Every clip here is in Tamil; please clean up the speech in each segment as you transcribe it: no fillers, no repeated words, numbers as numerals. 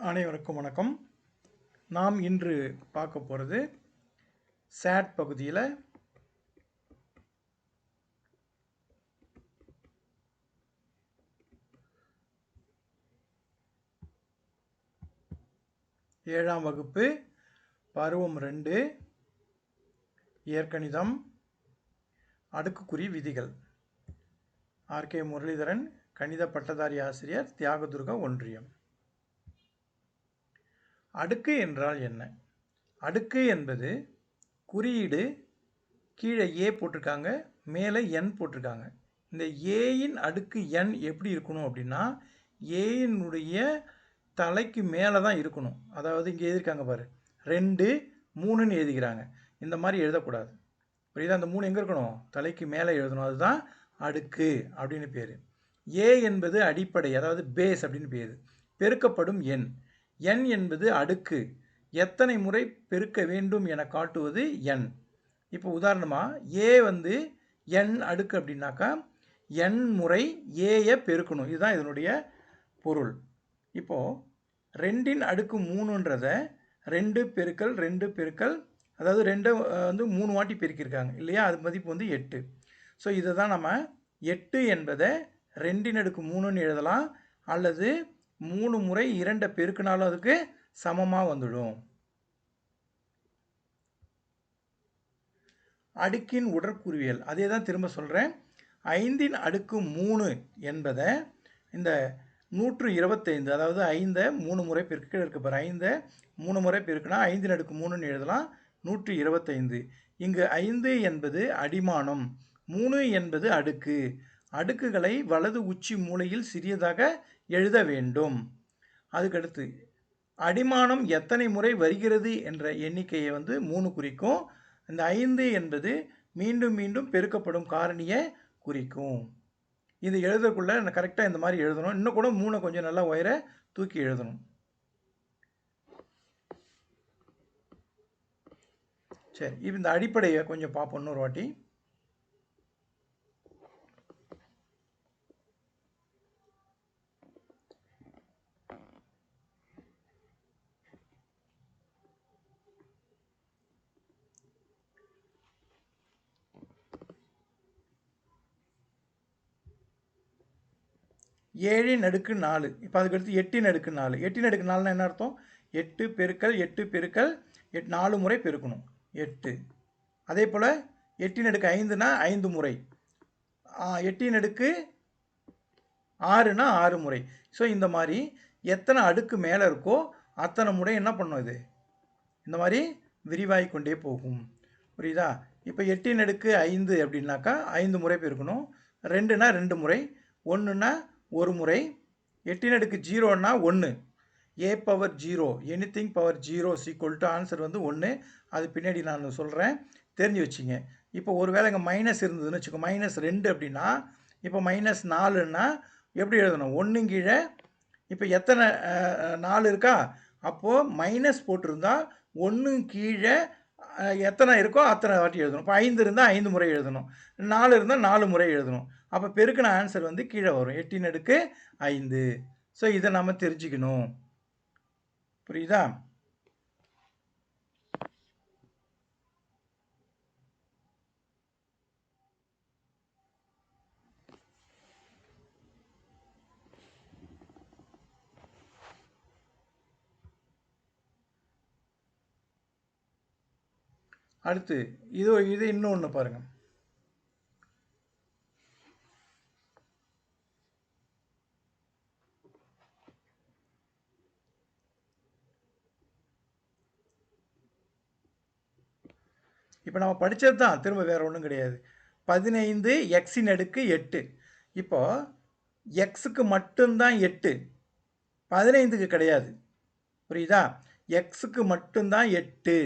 அனைவருக்கும் வணக்கம். நாம் இன்று பார்க்க போகிறது சேட் பகுதியில் 7ஆம் வகுப்பு பருவம் 2 இயற்கணிதம் அடுக்குக்குறி விதிகள். ஆர்.கே. முரளிதரன், கணித பட்டதாரி ஆசிரியர், தியாகதுர்கா ஒன்றியம். அடுக்கு என்றால் என்ன? அடுக்கு என்பது குறியீடு கீழே ஏ போட்டிருக்காங்க, மேலே என் போட்டிருக்காங்க. இந்த ஏயின் அடுக்கு என் எப்படி இருக்கணும் அப்படின்னா, ஏயினுடைய தலைக்கு மேலே தான் இருக்கணும். அதாவது இங்கே எழுதியிருக்காங்க பாரு, 2 3ன்னு எழுதிக்கிறாங்க. இந்த மாதிரி எழுதக்கூடாது. புரியுதா? அந்த 3 எங்கே இருக்கணும்? தலைக்கு மேலே எழுதணும். அதுதான் அடுக்கு அப்படின்னு பேர். ஏ என்பது அடிப்படை, அதாவது பேஸ் அப்படின்னு பேர். பெருக்கப்படும் எண். எண் என்பது அடுக்கு, எத்தனை முறை பெருக்க வேண்டும் என காட்டுவது எண். இப்போ உதாரணமாக ஏ வந்து எண் அடுக்கு அப்படின்னாக்கா எண் முறை ஏயை பெருக்கணும். இதுதான் இதனுடைய பொருள். இப்போது 2ன் அடுக்கு 3ன்றதை 2 பெருக்கல் 2 பெருக்கல், அதாவது 2 வந்து 3 வாட்டி பெருக்கியிருக்காங்க இல்லையா? அது மதிப்பு வந்து 8. ஸோ இதை தான் நம்ம 8 என்பதை 2ன் அடுக்கு 3ன்னு எழுதலாம், அல்லது 3 முறை 2 பெருக்கினாலும் அதுக்கு சமமாக வந்துடும். அடுக்கின் உடற்குறிவியல் அதே தான் திரும்ப சொல்கிறேன். 5ன் அடுக்கு 3 என்பதை இந்த 125, அதாவது 5 3 முறை பெருக்க இருக்க பாரு, 5 3 முறை பெருக்கினா 5ன் அடுக்கு 3ன்னு எழுதலாம், 125. இங்கு 5 என்பது அடிமானம், 3 என்பது அடுக்கு. அடுக்குகளை வலது உச்சி மூலையில் சிறியதாக எழுத வேண்டும். அதுக்கடுத்து அடிமானம் எத்தனை முறை வருகிறது என்ற எண்ணிக்கையை வந்து 3 குறிக்கும். இந்த 5 என்பது மீண்டும் மீண்டும் பெருக்கப்படும் காரணியை குறிக்கும். இது எழுதக்குள்ள கரெக்டாக இந்த மாதிரி எழுதணும். இன்னும் கூட 3 கொஞ்சம் நல்லா உயர தூக்கி எழுதணும். சரி, இப்போ இந்த அடிப்படையை கொஞ்சம் பார்ப்போம் இன்னொரு வாட்டி. ஏழின் அடுக்கு 4. இப்போ அதுக்கடுத்து 8ன் அடுக்கு 4. 8ன் அடுக்கு 4னா என்ன அர்த்தம்? 8 பெருக்கல் 8 பெருக்கல் 4 முறை பெருக்கணும், 8. அதே போல் 8ன் அடுக்கு 5னா 5 முறை, 8ன் அடுக்கு 6னா 6 முறை. ஸோ இந்த மாதிரி எத்தனை அடுக்கு மேலே இருக்கோ அத்தனை முறை என்ன பண்ணும்? இது இந்த மாதிரி விரிவாகி கொண்டே போகும். புரியுதா? இப்போ 8ன் அடுக்கு 5 அப்படின்னாக்கா 5 முறை பெருக்கணும். 2னா 2 முறை, 1னா 1 முறை, 8ன் அடுக்கு 0னா 1. a power 0, anything power 0 equal to answer வந்து 1. அது பின்னாடி நான் சொல்கிறேன், தெரிஞ்சு வச்சுங்க. இப்போ ஒரு வேளை இங்கே மைனஸ் இருந்ததுன்னு வச்சுக்கோ, -2 அப்படின்னா இப்போ -4ன்னா எப்படி எழுதணும்? 1 கீழே இப்போ எத்தனை 4 இருக்கா? அப்போது மைனஸ் போட்டிருந்தா 1 கீழே எத்தனை இருக்கோ அத்தனை வாட்டி எழுதணும். இப்போ 5 இருந்தால் 5 முறை எழுதணும், 4 இருந்தால் 4 முறை எழுதணும். அப்போ பெருக்கின ஆன்சர் வந்து கீழே வரும், 8ன் அடுக்கு 5. ஸோ இதை நம்ம தெரிஞ்சுக்கணும். புரியுதா? அடுத்து இது இன்னொன்று பாருங்கள். இப்போ நம்ம படித்தது தான், திரும்ப வேறு ஒன்றும் கிடையாது. 15 எக்ஸின் அடுக்கு 8. இப்போ எக்ஸுக்கு மட்டும்தான் 8, 15க்கு கிடையாது. புரியுதா? எக்ஸுக்கு மட்டும்தான் 8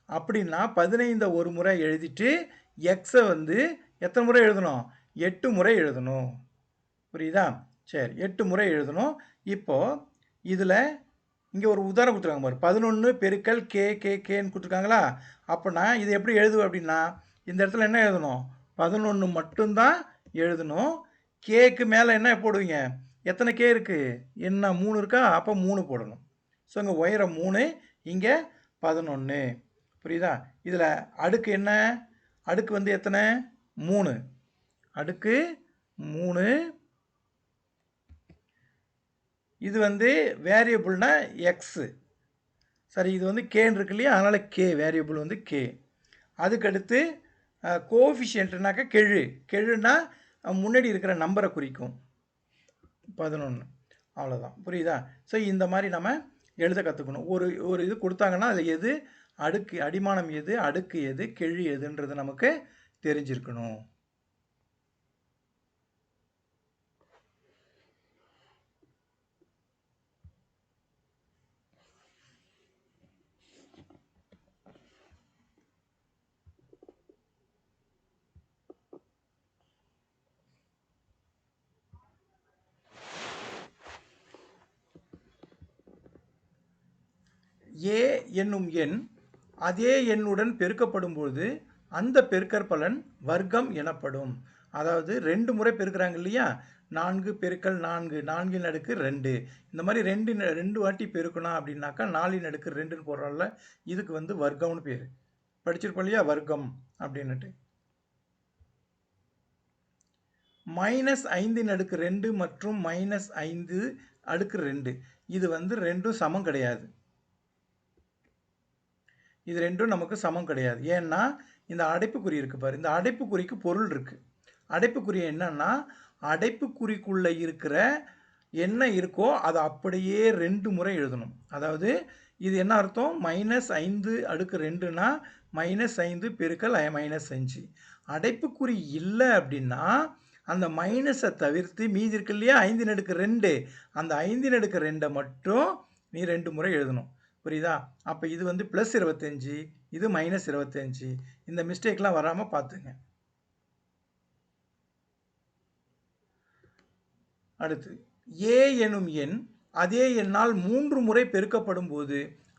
அப்படின்னா 15 ஒரு முறை எழுதிட்டு எக்ஸை வந்து எத்தனை முறை எழுதணும்? 8 முறை எழுதணும். புரியுதா? சரி, 8 முறை எழுதணும். இப்போது இதில் இங்கே ஒரு உதாரணம் கொடுத்துருக்காங்க பாரு, 11 பெருக்கல் கேன்னு கொடுத்துருக்காங்களா? அப்போ நான் இதை எப்படி எழுதுவேன் அப்படின்னா, இந்த இடத்துல என்ன எழுதணும்? 11 மட்டும்தான் எழுதணும். கேக்கு மேலே என்ன போடுவீங்க? எத்தனை கே இருக்குது? என்ன 3 இருக்கா? அப்போ 3 போடணும். ஸோ இங்கே உயரம் 3, இங்கே 11. புரியுதா? இதில் அடுக்கு என்ன? அடுக்கு வந்து எத்தனை? 3. அடுக்கு 3. இது வந்து வேரியபிள்னா எக்ஸு. சரி, இது வந்து கேன்னு இருக்கு இல்லையா, அதனால் கே வேரியபிள் வந்து கே. அதுக்கடுத்து கோஎஃபிஷியன்ட்னாக்கா கெழுனா முன்னாடி இருக்கிற நம்பரை குறிக்கும். 11. அவ்வளோதான். புரியுதா? ஸோ இந்த மாதிரி நம்ம எழுத கற்றுக்கணும். ஒரு இது கொடுத்தாங்கன்னா அது எது அடுக்கு, அடிமானம் எது, அடுக்கு எது, கெழு எதுன்றது நமக்கு தெரிஞ்சிருக்கணும். ஏ என்னும் எண் அதே எண்ணுடன் பெருக்கப்படும்போது அந்த பெருக்கற்பலன் வர்க்கம் எனப்படும். அதாவது 2 முறை பெருக்கிறாங்க இல்லையா, 4 பெருக்கல் 4, 4 அடுக்கு 2. இந்த மாதிரி 2 வாட்டி பெருக்கணும் அப்படின்னாக்கா 4 அடுக்கு 2ன்னு போடுறோம்ல, இதுக்கு வந்து வர்க்கம்னு பேர். படிச்சிருப்போம் இல்லையா வர்க்கம் அப்படின்னுட்டு. -5 அடுக்கு 2 மற்றும் -5 அடுக்கு 2 இது வந்து ரெண்டும் சமம் கிடையாது. இது ரெண்டும் நமக்கு சமம் கிடையாது. ஏன்னா இந்த அடைப்புக்குறி இருக்குது பாரு, இந்த அடைப்புக்குறிக்கு பொருள் இருக்குது. அடைப்புக்குறி என்னன்னா, அடைப்புக்குறிக்குள்ளே இருக்கிற என்ன இருக்கோ அதை அப்படியே 2 முறை எழுதணும். அதாவது இது என்ன அர்த்தம்? -5 அடுக்கு 2னா -5 பெருக்கல் -5. அடைப்புக்குறி இல்லை அப்படின்னா அந்த மைனஸை தவிர்த்து மீதி இருக்கு இல்லையா 5 அடுக்கு 2, அந்த 5 அடுக்கு 2 மட்டும் நீ 2 முறை எழுதணும். புரியுதா? அப்போ இது வந்து +25, இது -25. இந்த மிஸ்டேக்லாம் வராமல் பார்த்துங்க. அடுத்து ஏ எனும் எண் அதே எண்ணால் 3 முறை பெருக்கப்படும் போது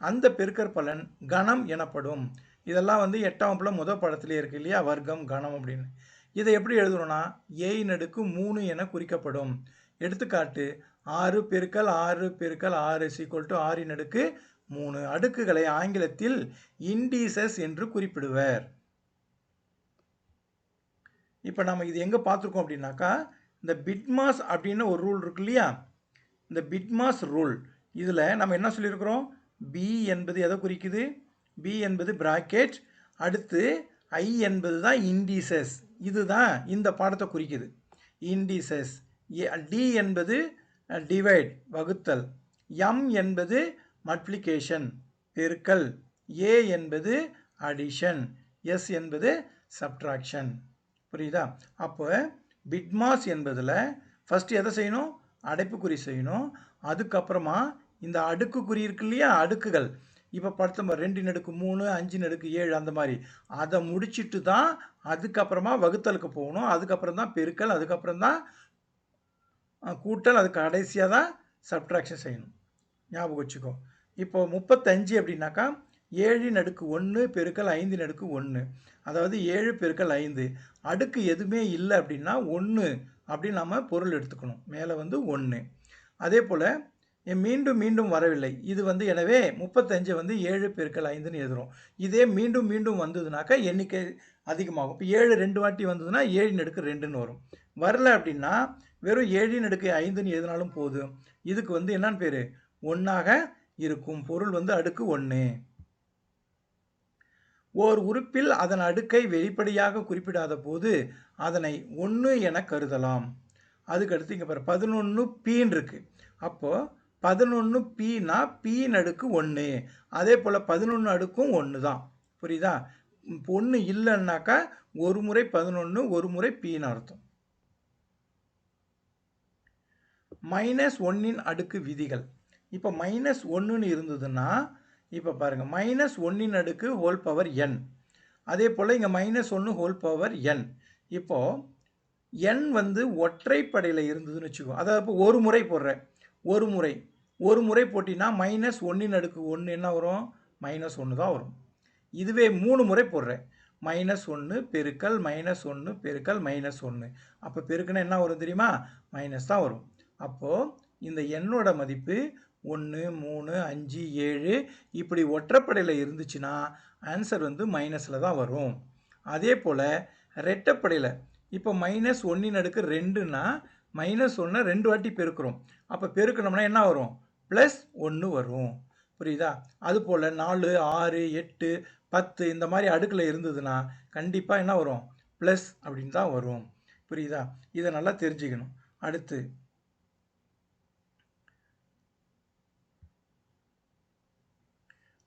அந்த பெருக்கற்பலன் கணம் எனப்படும். இதெல்லாம் வந்து 8ஆம் வகுப்புல முதல் பாடத்திலே இருக்கு இல்லையா, வர்க்கம் கணம் அப்படின்னு. இதை எப்படி எழுதணும்னா ஏயின் அடுக்கு 3 என குறிக்கப்படும். எடுத்துக்காட்டு 6 பெருக்கல் 6 பெருக்கல் 6 = 6 அடுக்கு 3. அடுக்குகளை ஆங்கிலத்தில் இண்டீசஸ் என்று குறிப்பிடுவர். இப்போ நம்ம இது எங்கே பார்த்துருக்கோம் அப்படின்னாக்கா, இந்த பிட்மாஸ் அப்படின்னு ஒரு ரூல் இருக்கு இல்லையா, இந்த பிட்மாஸ் ரூல் இதில் நம்ம என்ன சொல்லியிருக்கிறோம்? பி என்பது எதை குறிக்குது? பி என்பது பிராக்கெட், அடுத்து ஐ என்பது தான் இண்டீசஸ். இதுதான் இந்த பாடத்தை குறிக்குது, இண்டீசஸ். டி என்பது டிவைட் வகுத்தல், எம் என்பது மல்டிப்ளிகேஷன் பெருக்கல், ஏ என்பது அடிஷன், எஸ் என்பது சப்ட்ராக்ஷன். புரியுதா? அப்போ பிட்மாஸ் என்பதில் ஃபஸ்ட்டு எதை செய்யணும்? அடைப்புக்குறி செய்யணும். அதுக்கப்புறமா இந்த அடுக்குக்குறி இருக்கு இல்லையா, அடுக்குகள் இப்போ படுத்த 2 அடுக்கு 3, 5 அடுக்கு 7 அந்த மாதிரி அதை முடிச்சுட்டு தான் அதுக்கப்புறமா வகுத்தலுக்கு போகணும். அதுக்கப்புறம் தான் பெருக்கல், அதுக்கப்புறம் தான் கூட்டல், அதுக்கு கடைசியாக தான் சப்ட்ராக்ஷன் செய்யணும். ஞாபகம் வச்சுக்கோ. இப்போ 35 அப்படின்னாக்கா 7 அடுக்கு 1 பெருக்கல் 5 அடுக்கு 1, அதாவது 7 பெருக்கல் 5. அடுக்கு எதுவுமே இல்லை அப்படின்னா 1 அப்படின்னு நம்ம பொருள் எடுத்துக்கணும். மேலே வந்து 1. அதே போல் மீண்டும் மீண்டும் வரவில்லை, இது வந்து எனவே 35 வந்து 7 பெருக்கல் 5ன்னு எழுதுகிறோம். இதே மீண்டும் மீண்டும் வந்ததுனாக்கா எண்ணிக்கை அதிகமாகும். இப்போ 7 2 வாட்டி வந்ததுன்னா 7 அடுக்கு 2ன்னு வரும். வரல அப்படின்னா வெறும் 7 அடுக்கு 5ன்னு எழுதினாலும் போதும். இதுக்கு வந்து என்னன்னு பேர்? 1ஆக இருக்கும். பொருள் வந்து அடுக்கு 1. ஓர் உறுப்பில் அதன் அடுக்கை வெளிப்படையாக குறிப்பிடாத போது அதனை 1 என கருதலாம். அதுக்கடுத்து இங்கே பாரு 11 பீன் இருக்கு. அப்போது 11 பீனா பீன் அடுக்கு 1. அதே போல் 11 அடுக்கும் 1 தான். புரியுதா? 1 இல்லைன்னாக்கா ஒரு முறை 11, ஒரு முறை பீன்னு அர்த்தம். -1ன் அடுக்கு விதிகள். இப்போ -1ன்னு இருந்ததுன்னா இப்போ பாருங்கள், -1ன் அடுக்கு ஹோல் பவர் n. அதே போல் இங்கே -1 ஹோல் பவர் n. இப்போது n வந்து ஒற்றைப்படையில் இருந்ததுன்னு வச்சுக்கோ, அதாவது இப்போ ஒரு முறை போடுறேன், ஒரு முறை போட்டினா -1ன் அடுக்கு 1 என்ன வரும்? -1 தான் வரும். இதுவே 3 முறை போடுறேன், -1 பெருக்கல் -1 பெருக்கல் -1, அப்போ பெருக்குன்னா என்ன வரும் தெரியுமா? மைனஸ் தான் வரும். அப்போது இந்த எண்ணோட மதிப்பு 1 3 5 7 இப்படி ஒற்றைப்படையில் இருந்துச்சுன்னா ஆன்சர் வந்து மைனஸில் தான் வரும். அதே போல் ரெட்டைப்படையில் இப்போ -1/2ன்னா -1 2 வாட்டி பெருக்கிறோம். அப்போ பெருக்கணும்னா என்ன வரும்? +1 வரும். புரியுதா? அதுபோல் 4 6 8 10 இந்த மாதிரி அடுக்கில் இருந்ததுன்னா கண்டிப்பாக என்ன வரும்? ப்ளஸ் அப்படின்னு தான் வரும். புரியுதா? இதை நல்லா தெரிஞ்சுக்கணும். அடுத்து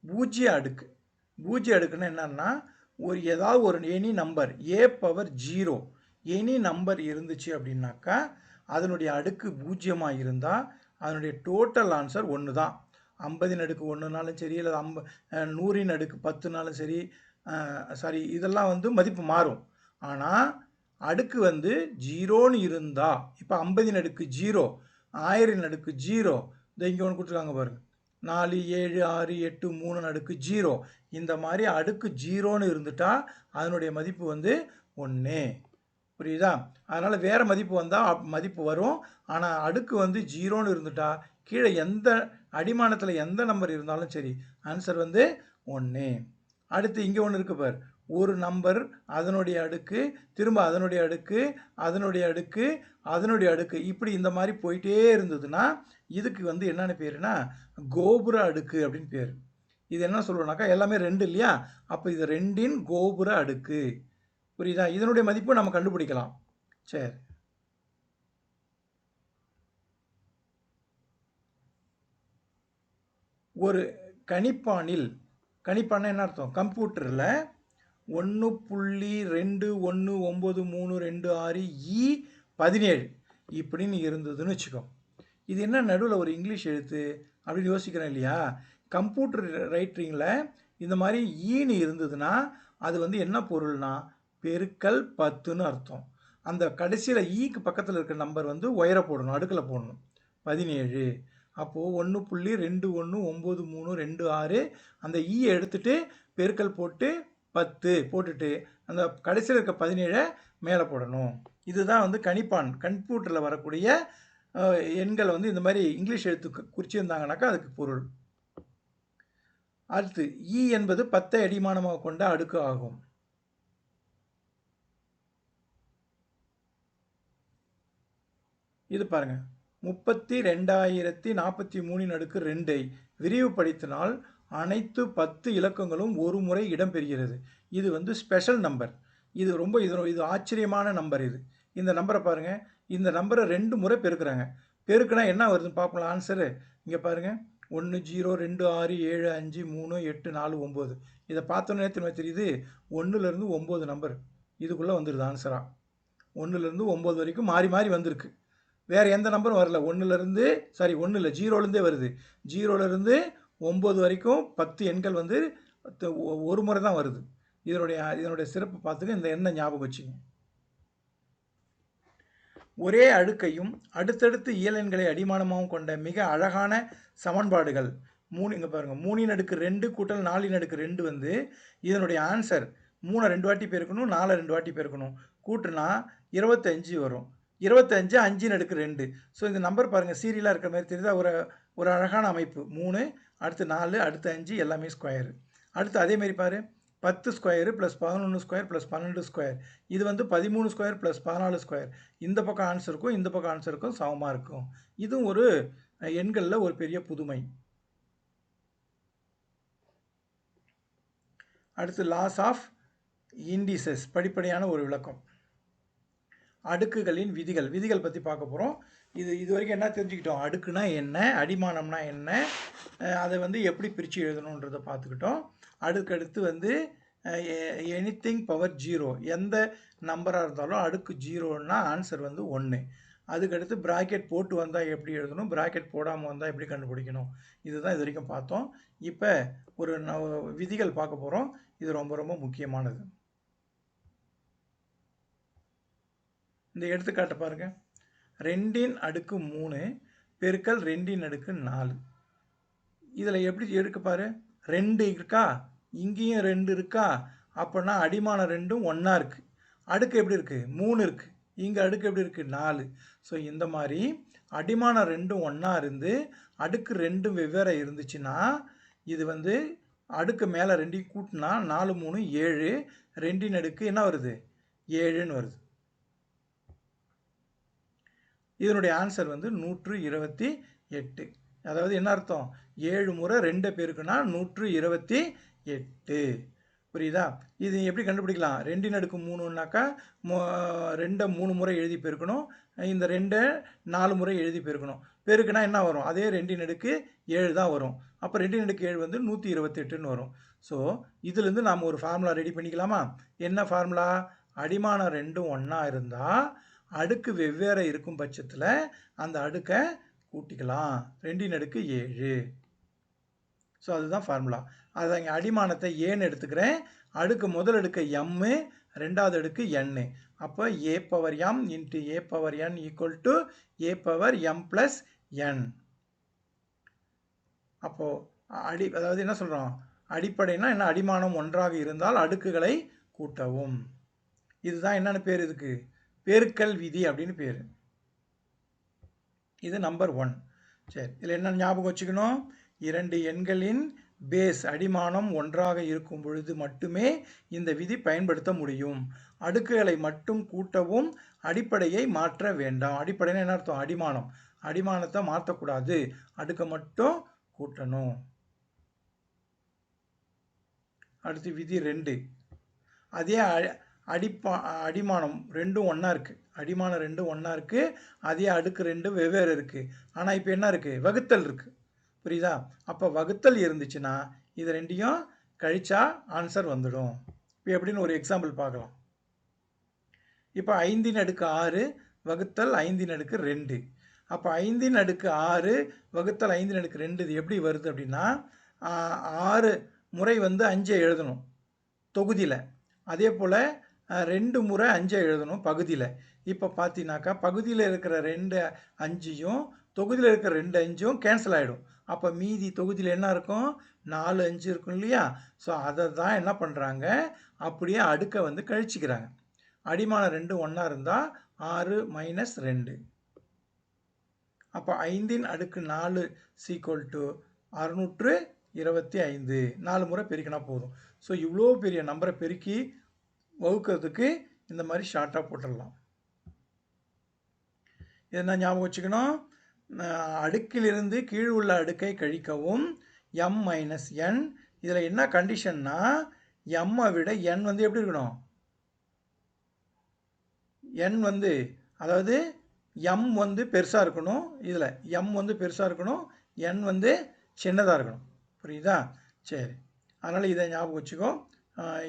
பூஜ்ஜிய அடுக்கு. பூஜ்ஜிய அடுக்குன்னா என்னன்னா ஏதாவது ஒரு any number a⁻0 any number இருந்துச்சு அப்படின்னாக்கா அதனுடைய அடுக்கு பூஜ்ஜியமாக இருந்தால் அதனுடைய டோட்டல் ஆன்சர் 1 தான். 50 அடுக்கு 1னாலும் சரி, இல்லை 100 அடுக்கு 10னாலும் சரி, சாரி இதெல்லாம் வந்து மதிப்பு மாறும். ஆனால் அடுக்கு வந்து 0ன்னு இருந்தால் இப்போ 50 அடுக்கு 0, 1000 அடுக்கு 0, இங்கே ஒன்று கொடுத்துருக்காங்க பாருங்க, 4 7 6 8 3 அடுக்கு 0, இந்த மாதிரி அடுக்கு 0ன்னு இருந்துட்டா அதனுடைய மதிப்பு வந்து 1. புரியுதா? அதனால் வேறு மதிப்பு வந்தால் மதிப்பு வரும். ஆனால் அடுக்கு வந்து 0ன்னு இருந்துட்டா கீழே எந்த அடிமானத்தில் எந்த நம்பர் இருந்தாலும் சரி ஆன்சர் வந்து 1. அடுத்து இங்கே ஒன்று இருக்குது பார், ஒரு நம்பர் அதனுடைய அடுக்கு திரும்ப அதனுடைய அடுக்கு அதனுடைய அடுக்கு அதனுடைய அடுக்கு இப்படி இந்த மாதிரி போயிட்டே இருந்ததுன்னா இதுக்கு வந்து என்னென்ன பேருனா கோபுர அடுக்கு அப்படின்னு பேர். இது என்ன சொல்லுவோம்னாக்கா எல்லாமே 2 இல்லையா, அப்போ இது 2ன் கோபுர அடுக்கு. புரியுதா? இதனுடைய மதிப்பு நம்ம கண்டுபிடிக்கலாம். சரி, ஒரு கணிப்பானில், கணிப்பான்னா என்ன அர்த்தம்? கம்ப்யூட்டரில் 1.219326E17 இப்படின்னு இருந்ததுன்னு வச்சுக்கோ. இது என்ன நடுவில் ஒரு இங்கிலீஷ் எழுத்து அப்படின்னு யோசிக்கிறேன் இல்லையா? கம்ப்யூட்டர் ரைட்டிங்கில் இந்த மாதிரி ஈன்னு இருந்ததுன்னா அது வந்து என்ன பொருள்னா பெருக்கல் 10ன்னு அர்த்தம். அந்த கடைசியில் ஈக்கு பக்கத்தில் இருக்கிற நம்பர் வந்து உயர போடணும், அடுக்கில் போடணும், 17. அப்போது 1.219326 அந்த ஈயை எடுத்துகிட்டு பெருக்கல் போட்டு 10 போட்டுட்டு அந்த கடைசியில் இருக்க 17 மேலே போடணும். இதுதான் வந்து கணிப்பான் கம்ப்யூட்டரில் வரக்கூடிய எண்கள் வந்து இந்த மாதிரி இங்கிலீஷ் எழுத்து குறிச்சிருந்தாங்கனாக்கா அதுக்கு பொருள். அடுத்து ஈ என்பது 10 அடிமானமாக கொண்ட அடுக்கு ஆகும். இது பாருங்க, 32,043 அடுக்கு 2ஐ விரிவுபடுத்தினால் அனைத்து 10 இலக்கங்களும் ஒரு முறை இடம்பெறுகிறது. இது வந்து ஸ்பெஷல் நம்பர். இது ரொம்ப இது ஆச்சரியமான நம்பர். இந்த நம்பரை பாருங்க, இந்த நம்பரை 2 முறை பெருக்குறாங்க. பெருக்குனா என்ன வருதுன்னு பார்ப்போம் ஆன்சரு. இங்கே பாருங்க, 1 0 2 6 7 5 3 8 4 9. இதை பார்த்தோன்னே திரும்ப தெரியுது 1லேருந்து 9 நம்பர் இதுக்குள்ளே வந்துடுது ஆன்சராக. 1லேருந்து 9 வரைக்கும் மாறி மாறி வந்திருக்கு. வேறு எந்த நம்பரும் வரல. 1லேருந்து சாரி 1 இல்லை 0லேருந்தே வருது. 0லேருந்து 9 வரைக்கும் 10 எண்கள் வந்து ஒரு முறை தான் வருது. இதனுடைய சிறப்பு பார்த்துக்க, இந்த எண்ணை ஞாபகம் வச்சுங்க. ஒரே அடுக்கையும் அடுத்தடுத்து இயலெண்களை அடிமானமாகவும் கொண்ட மிக அழகான சமன்பாடுகள் 3. இங்கே பாருங்கள், 3/2 கூட்டல் 4/2 வந்து இதனுடைய ஆன்சர் 3 2 வாட்டி பெருக்கணும், 4 2 வாட்டி பெருக்கணும், கூட்டுனா 25 வரும். 25 5/2. ஸோ இந்த நம்பர் பாருங்கள் சீரியலாக இருக்கிற மாதிரி தெரியுதா? ஒரு அழகான அமைப்பு. 3 அடுத்து 4 அடுத்து 5 எல்லாமே ஸ்கொயரு. அடுத்து அதேமாரி பாரு, 10 square plus 11 square plus 12 square. இது வந்து 13 ஸ்கொயர் ப்ளஸ் 14 ஸ்கொயர். இந்த பக்கம் ஆன்சருக்கும் இந்த பக்கம் ஆன்சருக்கும் சமமாக இருக்கும். இதுவும் ஒரு எண்களில் ஒரு பெரிய புதுமை. அடுத்து லாஸ் ஆஃப் இண்டிசஸ், படிப்படியான ஒரு விளக்கம். அடுக்குகளின் விதிகள் பற்றி பார்க்க போகிறோம். இது வரைக்கும் என்ன தெரிஞ்சுக்கிட்டோம்? அடுக்குனா என்ன, அடிமானம்னா என்ன, அதை வந்து எப்படி பிரித்து எழுதணுன்றதை பார்த்துக்கிட்டோம். அடுத்து வந்து எனிதிங் பவர் 0, எந்த நம்பராக இருந்தாலும் அடுக்கு 0ன்னா ஆன்சர் வந்து 1. அதுக்கடுத்து ப்ராக்கெட் போட்டு வந்தால் எப்படி எழுதணும், ப்ராக்கெட் போடாமல் வந்தால் எப்படி கண்டுபிடிக்கணும், இதுதான் இது வரைக்கும் பார்த்தோம். இப்போ ஒரு விதிகள் பார்க்க போகிறோம். இது ரொம்ப ரொம்ப முக்கியமானது. இந்த எடுத்துக்காட்டை பாருங்கள், 2/3 பெருக்கல் 2/4. இதில் எப்படி எடுக்க பாரு, 2 இருக்கா, இங்கேயும் 2 இருக்கா, அப்போனா அடிமான 2ம் ஒன்றா இருக்குது. அடுக்கு எப்படி இருக்குது? 3 இருக்குது. இங்கே அடுக்கு எப்படி இருக்குது 4. ஸோ இந்த மாதிரி அடிமானம் ரெண்டும் ஒன்றா இருந்து அடுக்கு ரெண்டும் வெவ்வேறு இருந்துச்சுன்னா இது வந்து அடுக்கு மேலே ரெண்டையும் கூட்டினா 4 3 7, ரெண்டின் அடுக்கு என்ன வருது 7ன்னு வருது. இதனுடைய ஆன்சர் வந்து 128. அதாவது என்ன அர்த்தம் 7 முறை 2 பெருக்குனா 128. புரியுதா? இது எப்படி கண்டுபிடிக்கலாம்? 2ன் அடுக்கு 3னாக்கா 2 3 முறை எழுதி பெருக்கணும், இந்த 2 4 முறை எழுதி பெருக்கணும். பெருக்குனா என்ன வரும்? அதே 2ன் அடுக்கு 7 தான் வரும். அப்போ 2ன் அடுக்கு 7 வந்து 128ன்னு வரும். ஸோ இதுலேருந்து நாம் ஒரு ஃபார்முலா ரெடி பண்ணிக்கலாமா? என்ன ஃபார்முலா? அடிமானம் ரெண்டும் ஒன்றா இருந்தால் அடுக்கு வெவ்வேறு இருக்கும் பட்சத்தில் அந்த அடுக்கை கூட்டிக்கலாம். 2ன் அடுக்கு 7. ஸோ அதுதான் ஃபார்முலா. அதை இங்கே அடிமானத்தை ஏன்னு எடுத்துக்கிறேன். அடுக்கு முதல் அடுக்கு எம்மு, ரெண்டாவது அடுக்கு என்னு. அப்போ A power M into A power N equal to A power M plus N. அப்போது அதாவது என்ன சொல்கிறோம்? அடிப்படைனா என்ன? அடிமானம் ஒன்றாக இருந்தால் அடுக்குகளை கூட்டவும். இதுதான் என்னென்னு பேர் இதுக்கு? பெருக்கல் விதி அப்படின்னு பேர். இது நம்பர் 1. சரி, இதில் என்ன ஞாபகம் வச்சுக்கணும்? 2 எண்களின் பேஸ் அடிமானம் ஒன்றாக இருக்கும் பொழுது மட்டுமே இந்த விதி பயன்படுத்த முடியும். அடுக்குகளை மட்டும் கூட்டவும் அடிப்படையை மாற்ற வேண்டாம். அடிப்படைன்னு என்ன அர்த்தம்? அடிமானம். அடிமானத்தை மாற்றக்கூடாது, அடுக்கை மட்டும் கூட்டணும். அடுத்து விதி 2. அதே அடிமானம் ரெண்டும் ஒன்றா இருக்குது. அடிமானம் ரெண்டும் ஒன்றா இருக்குது, அதே அடுக்கு ரெண்டும் வெவ்வேறு இருக்குது. ஆனால் இப்போ என்ன இருக்குது? வகுத்தல் இருக்குது. புரியுதா? அப்போ வகுத்தல் இருந்துச்சுன்னா இது ரெண்டையும் கழிச்சா ஆன்சர் வந்துடும். இப்போ எப்படின்னு ஒரு எக்ஸாம்பிள் பார்க்கலாம். இப்போ 5ன் அடுக்கு 6 வகுத்தல் 5ன் அடுக்கு 2. அப்போ 5ன் அடுக்கு 6 வகுத்தல் 5ன் அடுக்கு 2 இது எப்படி வருது அப்படின்னா 6 முறை வந்து 5 எழுதணும் தொகுதியில், அதே போல் 2 முறை 5 எழுதணும் பகுதியில். இப்போ பார்த்தீங்கன்னாக்கா பகுதியில் இருக்கிற 2 5யும் தொகுதியில் இருக்கிற 2 5யும் கேன்சல் ஆகிடும். அப்போ மீதி தொகுதியில் என்ன இருக்கும்? 4 5 இருக்கும் இல்லையா? ஸோ அதை தான் என்ன பண்ணுறாங்க, அப்படியே அடுக்கை வந்து கழிச்சிக்கிறாங்க. அடிமானம் 2 ஒன்றா இருந்தால் 6 மைனஸ் 2. அப்போ 5ன் அடுக்கு 4 ஈக்குவல் டு 625. 4 முறை பெருக்கினா போதும். ஸோ இவ்வளோ பெரிய நம்பரை பெருக்கி வகுக்கிறதுக்கு இந்த மாதிரி ஷார்ட்டாக போட்டுடலாம். என்ன ஞாபகம் வச்சுக்கணும்? அடுக்கிலிருந்து கீழ் உள்ள அடுக்கை கழிக்கவும் எம் மைனஸ் என். இதில் என்ன கண்டிஷன்னா எம்மை விட என் வந்து எப்படி இருக்கணும்? என் வந்து அதாவது எம் வந்து பெருசாக இருக்கணும். இதில் எம் வந்து பெருசாக இருக்கணும், என் வந்து சின்னதாக இருக்கணும். புரியுதா? சரி, அதனால் இதை ஞாபகம் வச்சுக்கோ.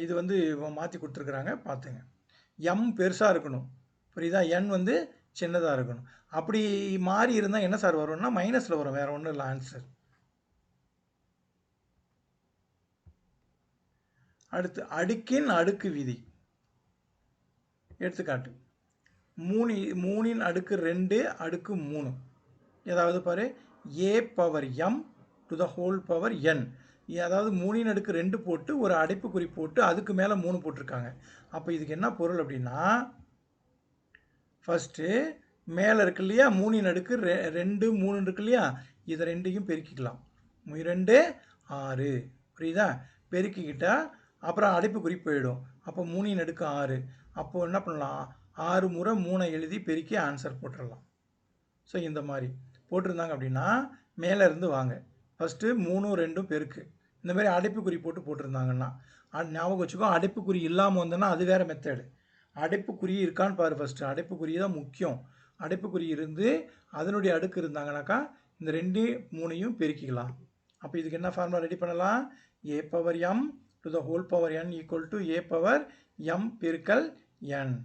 இது வந்து மாற்றி கொடுத்துருக்குறாங்க, பார்த்துங்க. எம் பெருசாக இருக்கணும், புரியுதா? என் வந்து சின்னதாக இருக்கணும். அப்படி மாறி இருந்தால் என்ன சார் வரும்னா மைனஸில் வரும், வேறு ஒன்றும் இல்லை ஆன்சர். அடுத்து அடுக்கின் அடுக்கு விதி. எடுத்துக்காட்டு 3ன் அடுக்கு 2 அடுக்கு 3. ஏதாவது பாரு, A power M to the whole power N. அதாவது 3ன் அடுக்கு 2 போட்டு ஒரு அடைப்புக்குறி போட்டு அதுக்கு மேலே 3 போட்டிருக்காங்க. அப்போ இதுக்கு என்ன பொருள் அப்படின்னா, ஃபஸ்ட்டு மேலே இருக்கு இல்லையா 3ன் அடுக்கு 2 3 இருக்கு இல்லையா, இதை ரெண்டையும் பெருக்கிக்கலாம். 2 6. புரியுதா? பெருக்கிக்கிட்டால் அப்புறம் அடைப்புக்குறி போயிடும். அப்போ 3ன் அடுக்கு 6. அப்போது என்ன பண்ணலாம்? 6 முறை 3 எழுதி பெருக்கி ஆன்சர் போட்டுடலாம். ஸோ இந்த மாதிரி போட்டிருந்தாங்க அப்படின்னா மேலே இருந்து வாங்க. ஃபஸ்ட்டு 3 2 பெருக்கு. இந்த மாதிரி அடைப்புக்குறி போட்டிருந்தாங்கன்னா ஞாபகம் வச்சுக்கோ. அடைப்புக்குறி இல்லாமல் வந்தோன்னா அது வேறு மெத்தடு. அடைப்புக்குறி இருக்கான்னு பாரு ஃபஸ்ட்டு. அடைப்புக்குறி தான் முக்கியம். அடைப்புக்குறி இருந்து அதனுடைய அடுக்கு இருந்தாங்கனாக்கா இந்த 2 3 பெருக்கிக்கலாம். அப்போ இதுக்கு என்ன ஃபார்முலா ரெடி பண்ணலாம்? A power M to the whole power N equal to A power M பெருக்கல் என்.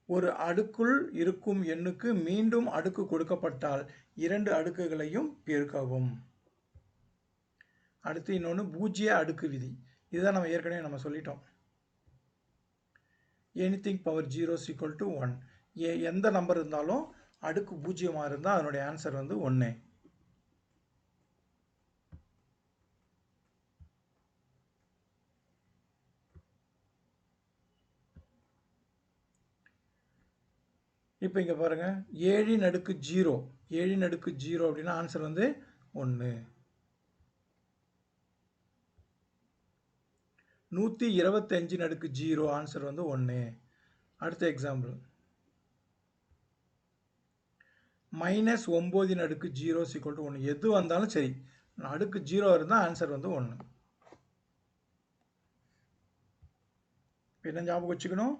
ஒரு அடுக்குள் இருக்கும் எண்ணுக்கு மீண்டும் அடுக்கு கொடுக்கப்பட்டால் 2 அடுக்குகளையும் பெருக்கவும். அடுத்து இன்னொன்று பூஜ்ஜிய அடுக்கு விதி. இதுதான் நம்ம ஏற்கனவே சொல்லிட்டோம். Anything power 0 equal to 1. எந்த நம்பர் இருந்தாலும் அடுக்கு பூஜ்ஜியமாக இருந்தால் அதனுடைய ஆன்சர் வந்து 1. இப்போ இங்கே பாருங்கள் 7/0 7/0 அப்படின்னா ஆன்சர் வந்து 1. 125/0 ஆன்சர் வந்து 1. அடுத்த எக்ஸாம்பிள் -9/0 = 1. எது வந்தாலும் சரி அடுக்கு 0 இருந்தால் ஆன்சர் வந்து 1. என்ன ஞாபகம் வச்சுக்கணும்,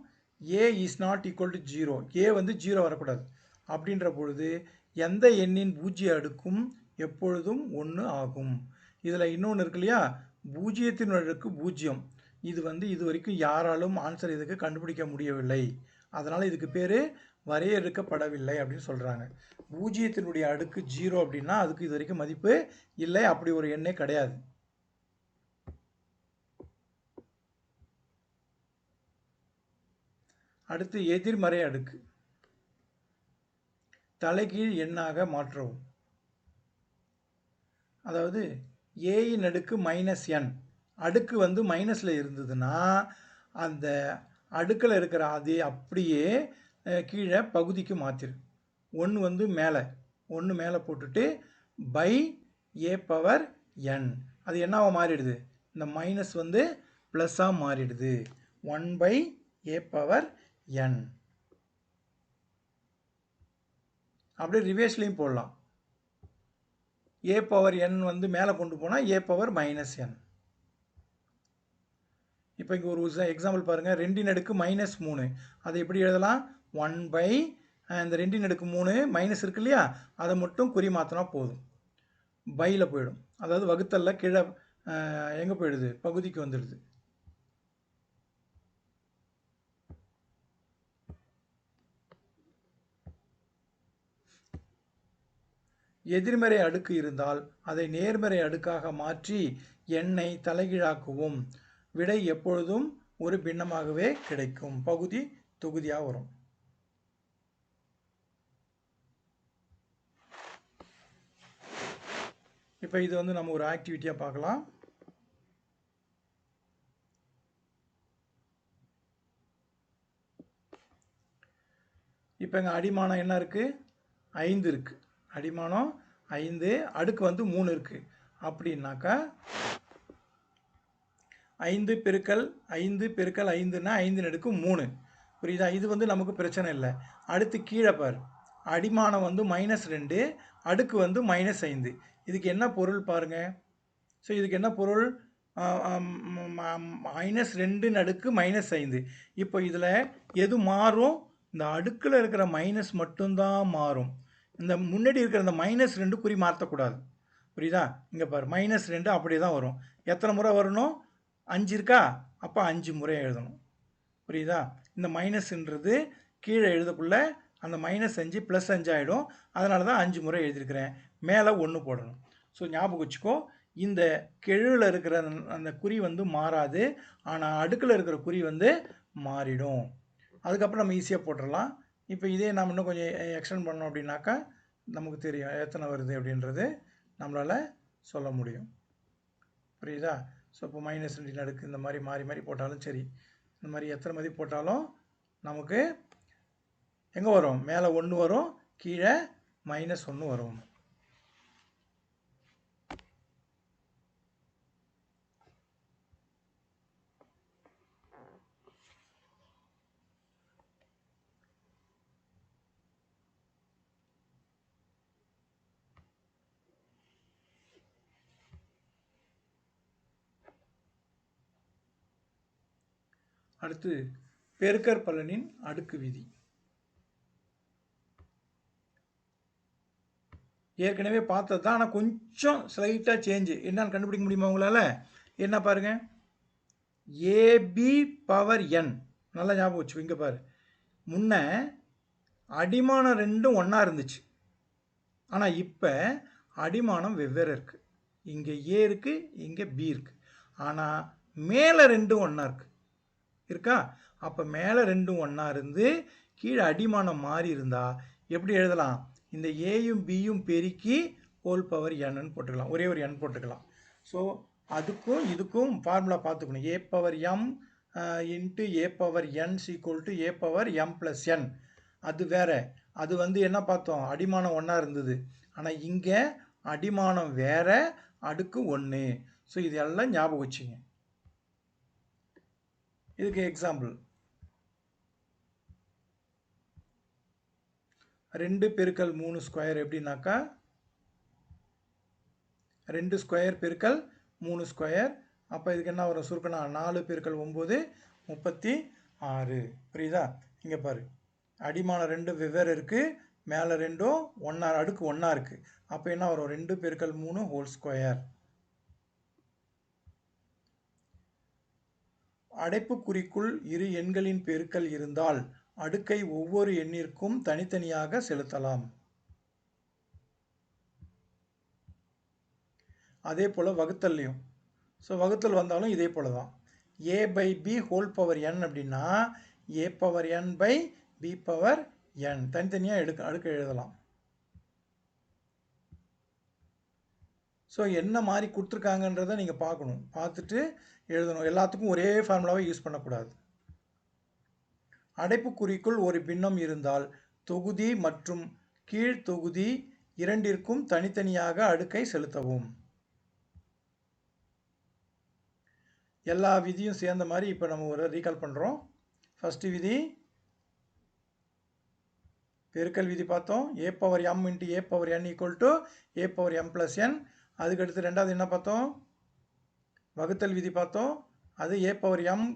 a is not equal to 0. a வந்து 0 வரக்கூடாது. அப்படின்ற பொழுது எந்த எண்ணின் பூஜ்ஜிய அடுக்கும் எப்பொழுதும் 1 ஆகும். இதில் இன்னொன்று இருக்கு இல்லையா, பூஜ்ஜியத்தின் அடுக்கு 0. இது வந்து இது வரைக்கும் யாராலும் ஆன்சர் இதுக்கு கண்டுபிடிக்க முடியவில்லை. அதனால் இதுக்கு பேர் வரையறுக்கப்படவில்லை அப்படின்னு சொல்கிறாங்க. பூஜ்ஜியத்தினுடைய அடுக்கு 0 அப்படின்னா அதுக்கு இது வரைக்கும் மதிப்பு இல்லை, அப்படி ஒரு எண்ணே கிடையாது. அடுத்து எதிர்மறை அடுக்கு தலைகீழ் எண்ணாக மாற்றவும். அதாவது ஏயின் அடுக்கு -n அடுக்கு வந்து மைனஸில் இருந்ததுன்னா அந்த அடுக்கில் இருக்கிற அதே அப்படியே கீழே பகுதிக்கு மாற்றிரு. 1 வந்து ஒன்று மேலே போட்டுட்டு பை a/n அது என்னவா மாறிடுது, இந்த மைனஸ் வந்து ப்ளஸ்ஸாக மாறிடுது. 1/a/n. அப்படியே ரிவேர்ஸ்லையும் போடலாம். a/n வந்து மேலே கொண்டு போனால் a/-n. இப்போ இங்கே ஒரு எக்ஸாம்பிள் பாருங்கள். 2/-3 அதை எப்படி எழுதலாம், 1/, இந்த 2/3 மைனஸ் இருக்கு இல்லையா, அதை மட்டும் குறி மாற்றினா போதும், பையில் போயிடும். அதாவது வகுத்தல்ல கீழே எங்கே போயிடுது, பகுதிக்கு வந்துடுது. எதிர்மறை அடுக்கு இருந்தால் அதை நேர்மறை அடுக்காக மாற்றி எண்ணை தலைகீழாக்குவோம். விடை எப்பொழுதும் ஒரு பின்னமாகவே கிடைக்கும். பகுதி தொகுதியாக வரும். இப்போ இது வந்து நம்ம ஒரு ஆக்டிவிட்டியாக பார்க்கலாம். இப்போ எங்கள் அடிமானம் என்ன இருக்குது, 5 இருக்குது. அடிமானம் 5, அடுக்கு வந்து 3 இருக்குது. அப்படின்னாக்கா 5 பெருக்கல் 5 பெருக்கல் 5ன்னா 5/3 புரியுதா. இது வந்து நமக்கு பிரச்சனை இல்லை. அடுத்து கீழே பார், அடிமானம் வந்து -2, அடுக்கு வந்து -5. இதுக்கு என்ன பொருள் பாருங்க. ஸோ இதுக்கு என்ன பொருள், -2 -5. இப்போ இதில் எது மாறும், இந்த அடுக்கில் இருக்கிற மைனஸ் மட்டும்தான் மாறும். இந்த முன்னாடி இருக்கிற இந்த -2 குறி மாற்றக்கூடாது, புரியுதா. இங்கே பாரு -2 அப்படியே தான் வரும். எத்தனை முறை வரணும், 5 இருக்கா, அப்போ 5 முறை எழுதணும், புரியுதா. இந்த மைனஸ்ன்றது கீழே எழுதக்குள்ள அந்த -5 +5 ஆகிடும். அதனால தான் 5 முறை எழுதியிருக்கிறேன். மேலே 1 போடணும். ஸோ ஞாபகம் வச்சுக்கோ, இந்த கெழுவில் இருக்கிற அந்த குறி வந்து மாறாது, ஆனால் அடுக்கில் இருக்கிற குறி வந்து மாறிடும். அதுக்கப்புறம் நம்ம ஈஸியாக போட்டுடலாம். இப்போ இதே நம்ம இன்னும் கொஞ்சம் எக்ஸ்டெண்ட் பண்ணோம் அப்படின்னாக்கா நமக்கு தெரியும் எத்தனை வருது அப்படின்றது நம்மளால் சொல்ல முடியும், புரியுதா. ஸோ இப்போ -2 அடுக்கு இந்த மாதிரி மாறி மாறி போட்டாலும் சரி, இந்த மாதிரி எத்தனை மதிப்பு போட்டாலும் நமக்கு எங்கே வரும், மேலே 1 வரும், கீழே -1 வரும். அடுத்து பெருக்கற்பலனின் அடுக்கு விதி. ஏற்கனவே பார்த்தது தான், ஆனால் கொஞ்சம் ஸ்லைட்டாக சேஞ்சு. என்னன்னு கண்டுபிடிக்க முடியுமா உங்களால், என்ன பாருங்கள், ab/n நல்லா ஞாபகம் வச்சு. இங்கே பாரு, முன்ன அடிமானம் 2 ஒன்றா இருந்துச்சு, ஆனால் இப்போ அடிமானம் வெவ்வேறு இருக்குது. இங்கே a இருக்குது, இங்கே b இருக்குது, ஆனால் மேலே 2 ஒன்றா இருக்கா. அப்போ மேலே 2 ஒன்றா இருந்து கீழே அடிமானம் மாறி இருந்தால் எப்படி எழுதலாம், இந்த ஏயும் பியும் பெருக்கி n போட்டுக்கலாம், ஒரே ஒரு n போட்டுக்கலாம். ஸோ அதுக்கும் இதுக்கும் ஃபார்முலா பார்த்துக்கணும். a/m × a/n = a/m + n. அது வேற. அது வந்து என்ன பார்த்தோம், அடிமானம் 1 இருந்தது. ஆனால் இங்கே அடிமானம் வேற, அடுக்கு 1. ஸோ இது எல்லாம் ஞாபகம் வச்சுங்க. இதுக்கு எக்ஸாம்பிள் 2 பெருக்கல் 3 ஸ்கொயர் எப்படின்னாக்கா 2 ஸ்கொயர் பெருக்கல் 3 ஸ்கொயர். அப்போ இதுக்கு என்ன வரும் சுருக்கனா 4 பெருக்கல் 9 36. புரியுதா? இங்கே பாரு, அடிமானம் 2 வெவ்வேறு இருக்குது, மேலே ரெண்டும் ஒன்றா அடுக்கு 1 இருக்குது. அப்போ என்ன வரும் 2 பெருக்கல் 3 ஹோல் ஸ்கொயர். அடைப்புக்குறிக்குள் இரு எண்களின் பெருக்கல் இருந்தால் அடுக்கை ஒவ்வொரு எண்ணிற்கும் தனித்தனியாக செலுத்தலாம். அதே போல் வகுத்தல்லையும். ஸோ வகுத்தல் வந்தாலும் இதே போல் தான். A by B whole power N அப்படின்னா A power N by B power N தனித்தனியாக அடுக்க எழுதலாம். ஸோ என்ன மாதிரி கொடுத்துருக்காங்கன்றதை நீங்கள் பார்க்கணும், பார்த்துட்டு எழுதணும். எல்லாத்துக்கும் ஒரே ஃபார்முலாவை யூஸ் பண்ணக்கூடாது. அடைப்புக்குறிக்குள் ஒரு பின்னம் இருந்தால் தொகுதி மற்றும் கீழ் தொகுதி இரண்டிற்கும் தனித்தனியாக அடுக்கை செலுத்தவும். எல்லா விதியும் சேர்ந்த மாதிரி இப்போ நம்ம ஒரு ரீகால் பண்ணுறோம். ஃபஸ்ட்டு விதி பெருக்கல் விதி பார்த்தோம், A power M into A power N equal to A power M plus N. அதுக்கடுத்து ரெண்டாவது என்ன பார்த்தோம், வகுத்தல் விதி பார்த்தோம். அது ஏ பவர் எம்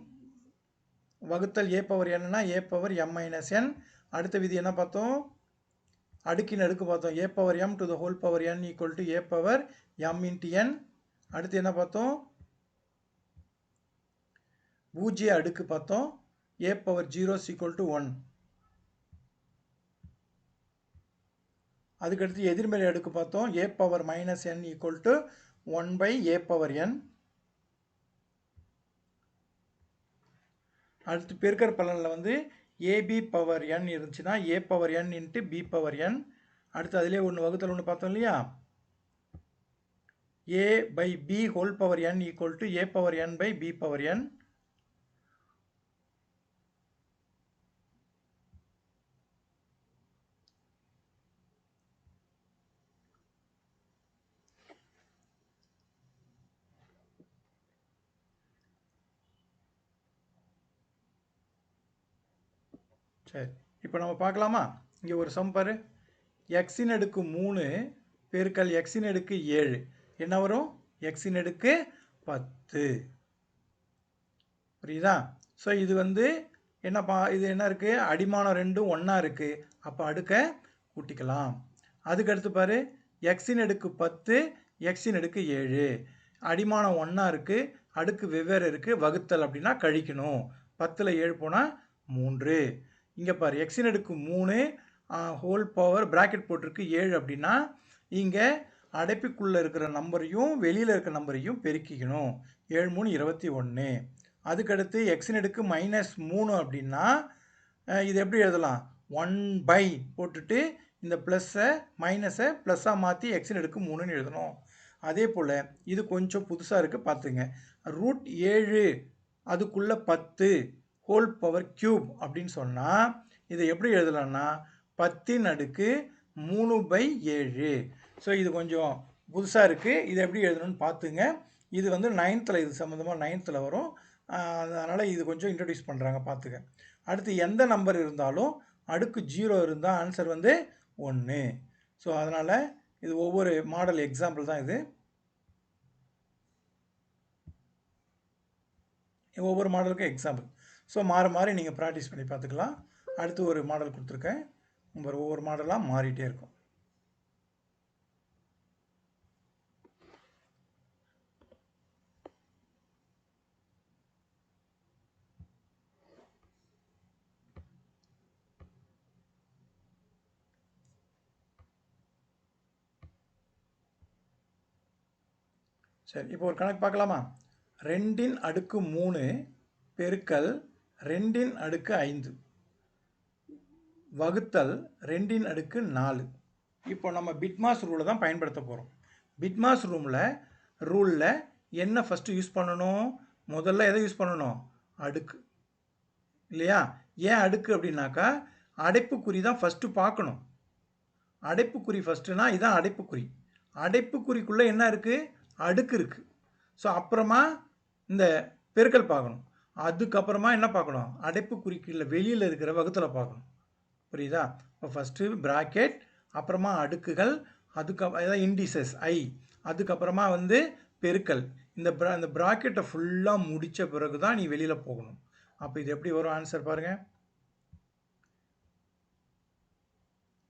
வகுத்தல் ஏ பவர் என்னா A power M minus N. அடுத்த விதி என்ன பார்த்தோம், அடுக்கின் அடுக்கு பார்த்தோம், A power M to the whole power N equal to A power M into N. அடுத்து என்ன பார்த்தோம், பூஜ்ஜிய அடுக்கு பார்த்தோம், ஏ பவர் 0 ஈக்குவல் டு 1. அதுக்கடுத்து எதிர்மறை அடுக்கு பார்த்தோம், A power minus N equal to 1 by A power N. அடுத்து பெருக்கற் பலனில் வந்து ஏபி பவர் என் இருந்துச்சுன்னா A power N into B power N. அடுத்து அதிலே ஒன்று வகுத்தல் ஒன்று பார்த்தோம் இல்லையா, A by B whole power N equal to A power N by B power N. சரி, இப்போ நம்ம பார்க்கலாமா? இங்கே ஒரு சம் பாரு, எக்ஸின் அடுக்கு 3 பெருக்கல் எக்ஸின் அடுக்கு 7 என்ன வரும், எக்ஸின் அடுக்கு 10. புரியுதா? ஸோ இது வந்து என்னப்பா, இது என்ன இருக்குது, அடிமானம் 2 ஒன்றா இருக்குது, அப்போ அடுக்க கூட்டிக்கலாம். அதுக்கடுத்து பாரு, எக்ஸின் அடுக்கு 10 எக்ஸின் அடுக்கு 7 அடிமானம் ஒன்றா இருக்குது, அடுக்கு வெவ்வேறு இருக்குது, வகுத்தல் அப்படின்னா கழிக்கணும். 10ல் 7 போனால் 3. இங்கே பாரு, எக்ஸின் அடுக்கு 3 ஹோல் பவர் ப்ராக்கெட் போட்டிருக்கு 7 அப்படின்னா இங்கே அடைப்புக்குள்ளே இருக்கிற நம்பரையும் வெளியில் இருக்கிற நம்பரையும் பெருக்கிக்கணும். 7 3 21. அதுக்கடுத்து எக்ஸின் அடுக்கு -3 அப்படின்னா இது எப்படி எழுதலாம், 1 பை போட்டுட்டு இந்த ப்ளஸ்ஸை மைனஸை ப்ளஸ்ஸாக மாற்றி எக்ஸின் அடுக்கு 3ன்னு எழுதணும். அதே போல் இது கொஞ்சம் புதுசாக இருக்குது பார்த்துங்க, √7 அதுக்குள்ளே 10 ஹோல் பவர் க்யூப் அப்படின்னு சொன்னால் இதை எப்படி எழுதலாம்னா 10ன் அடுக்கு 3/7. ஸோ இது கொஞ்சம் புதுசாக இருக்குது, இதை எப்படி எழுதணும்னு பார்த்துங்க. இது வந்து 9th இது சம்மந்தமாக 9th வரும், அதனால் இது கொஞ்சம் இன்ட்ரடியூஸ் பண்ணுறாங்க பார்த்துக்க. அடுத்து எந்த நம்பர் இருந்தாலும் அடுக்கு 0 இருந்தால் ஆன்சர் வந்து 1. ஸோ அதனால் இது ஒவ்வொரு மாடல் எக்ஸாம்பிள் தான், இது ஒவ்வொரு மாடலுக்கும் எக்ஸாம்பிள். ஸோ மாறி நீங்கள் ப்ராக்டிஸ் பண்ணி பார்த்துக்கலாம். அடுத்து ஒரு மாடல் கொடுத்துருக்கேன், ஒவ்வொரு மாடலாக மாறிட்டே இருக்கும். சரி, இப்போ ஒரு கணக்கு பார்க்கலாமா? 2ன் அடுக்கு 3 பெருக்கல் 2ன் அடுக்கு 5 வகுத்தல் 2ன் அடுக்கு 4. இப்போ நம்ம பிட்மாஸ் ரூலை தான் பயன்படுத்த போகிறோம். பிட்மாஸ் ரூலில் என்ன ஃபஸ்ட்டு யூஸ் பண்ணணும், முதல்ல எதை யூஸ் பண்ணணும், அடுக்கு இல்லையா? ஏன் அடுக்கு அப்படின்னாக்கா அடைப்புக்குறி தான் ஃபஸ்ட்டு பார்க்கணும். அடைப்புக்குறி ஃபஸ்ட்டுனா இதான் அடைப்புக்குறி. அடைப்புக்குறிக்குள்ளே என்ன இருக்குது? அடுக்கு இருக்குது. ஸோ அப்புறமா இந்த பெருக்கல் பார்க்கணும். அதுக்கப்புறமா என்ன பார்க்கணும்? அடைப்புக்குறிக்குள்ள வெளியில் இருக்கிற வகுத்தலை பார்க்கணும். புரியுதா? இப்போ ஃபஸ்ட்டு ப்ராக்கெட், அப்புறமா அடுக்குகள், அதாவது இண்டிசஸ் ஐ, அதுக்கப்புறமா வந்து பெருக்கல். இந்த ப்ராக்கெட்டை ஃபுல்லாக முடித்த பிறகு தான் நீ வெளியில் போகணும். அப்போ இது எப்படி வரும் ஆன்சர் பாருங்கள்.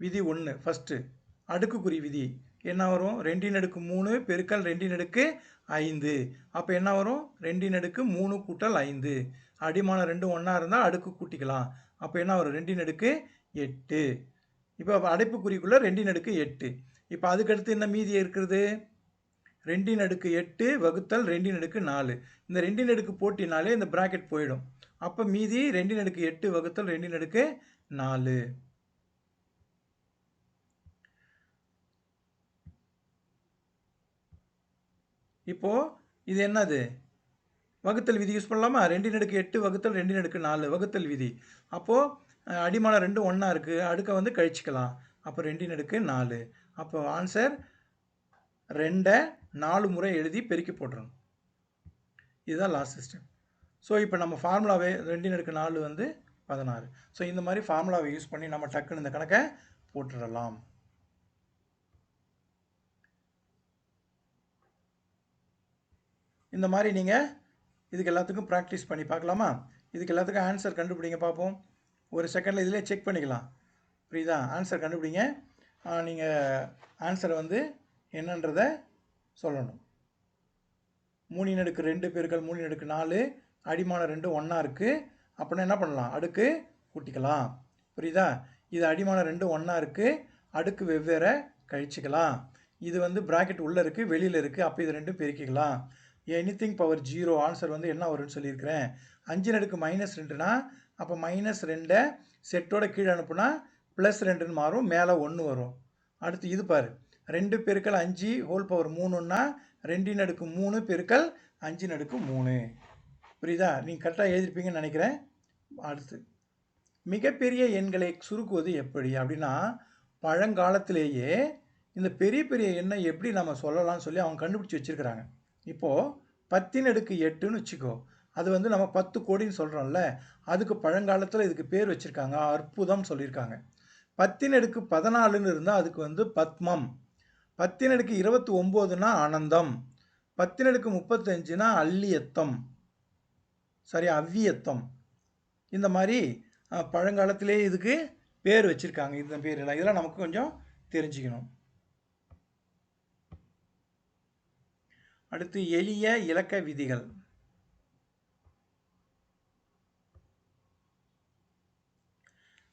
விதி 1 ஃபஸ்ட்டு அடுக்குக்குறி விதி என்ன வரும்? 2/3 பெருக்கல் 2/5. அப்போ என்ன வரும்? 2/3 கூட்டல் 5. அடிமான 2 ஒன்றா இருந்தால் அடுக்கு கூட்டிக்கலாம். அப்போ என்ன வரும்? 2/8. இப்போ அடைப்புக்குறிக்குள்ளே 2/8. இப்போ அதுக்கடுத்து என்ன மீதி இருக்கிறது? 2/8 வகுத்தல் 2/4. இந்த 2 போட்டினாலே இந்த ப்ராக்கெட் போயிடும். அப்போ மீதி 2/8 வகுத்தல் 2/4. இப்போ இது என்னது? வகுத்தல் விதி யூஸ் பண்ணலாமா? 2/8 வகுத்தல் 2/4 வகுத்தல் விதி. அப்போது அடிமான 2 ஒன்றா இருக்குது, அடுக்கை வந்து கழிச்சிக்கலாம். அப்போ 2/4. அப்போ ஆன்சர் 2 4 முறை எழுதி பெருக்கி போட்டுருணும். இதுதான் லாஸ்ட் சிஸ்டம். ஸோ இப்போ நம்ம ஃபார்முலாவே 2/4 வந்து 16. ஸோ இந்த மாதிரி ஃபார்முலாவை யூஸ் பண்ணி நம்ம டக்குன்னு இந்த கணக்கை போட்டுடலாம். இந்த மாதிரி நீங்கள் இதுக்கு எல்லாத்துக்கும் ப்ராக்டிஸ் பண்ணி பார்க்கலாமா? இதுக்கு எல்லாத்துக்கும் ஆன்சர் கண்டுபிடிங்க பார்ப்போம். ஒரு செகண்டில் இதிலே செக் பண்ணிக்கலாம். புரியுதா? ஆன்சர் கண்டுபிடிங்க. நீங்கள் ஆன்சரை வந்து என்னன்றதை சொல்லணும். 3/2 பெருக்கல் 3/4 அடிமான 2 ஒன்றா இருக்குது. அப்படின்னா என்ன பண்ணலாம்? அடுக்கு கூட்டிக்கலாம். புரியுதா? இது அடிமான 2 ஒன்றா இருக்குது, அடுக்கு வெவ்வேறு கழிச்சிக்கலாம். இது வந்து ப்ராக்கெட் உள்ளே இருக்குது, வெளியில் இருக்குது. அப்போ இது ரெண்டும் பெருக்கிக்கலாம். எனிதிங் பவர் 0 ஆன்சர் வந்து என்ன வரும்னு சொல்லியிருக்கிறேன். 5-2 அப்போ -2 செட்டோட கீழே அனுப்புனா +2ன்னு மாறும், மேலே 1 வரும். அடுத்து இது பாரு, 2 பெருக்கல் 5 ஹோல் பவர் 3ன்னா 2/3 பெருக்கல் 5/3. புரியுதா? நீங்கள் கரெக்டாக எழுதிருப்பீங்கன்னு நினைக்கிறேன். அடுத்து மிகப்பெரிய எண்களை சுருக்குவது எப்படி அப்படின்னா, பழங்காலத்திலேயே இந்த பெரிய பெரிய எண்ணை எப்படி நம்ம சொல்லலாம்னு சொல்லி அவங்க கண்டுபிடிச்சி வச்சுருக்கிறாங்க. இப்போது 10/8ன்னு வச்சுக்கோ, அது வந்து நம்ம 10 கோடின்னு சொல்கிறோம்ல, அதுக்கு பழங்காலத்தில் இதுக்கு பேர் வச்சுருக்காங்க, அற்புதம் சொல்லியிருக்காங்க. 10/14ன்னு இருந்தால் அதுக்கு வந்து பத்மம், 10/29ன்னா ஆனந்தம், 10/35ன்னா அல்லியத்தம், சரி அவ்வியத்தம். இந்த மாதிரி பழங்காலத்திலே இதுக்கு பேர் வச்சுருக்காங்க. இந்த பேரெல்லாம் இதெல்லாம் நமக்கு கொஞ்சம் தெரிஞ்சுக்கணும். அடுத்து எளிய இலக்க விதிகள்.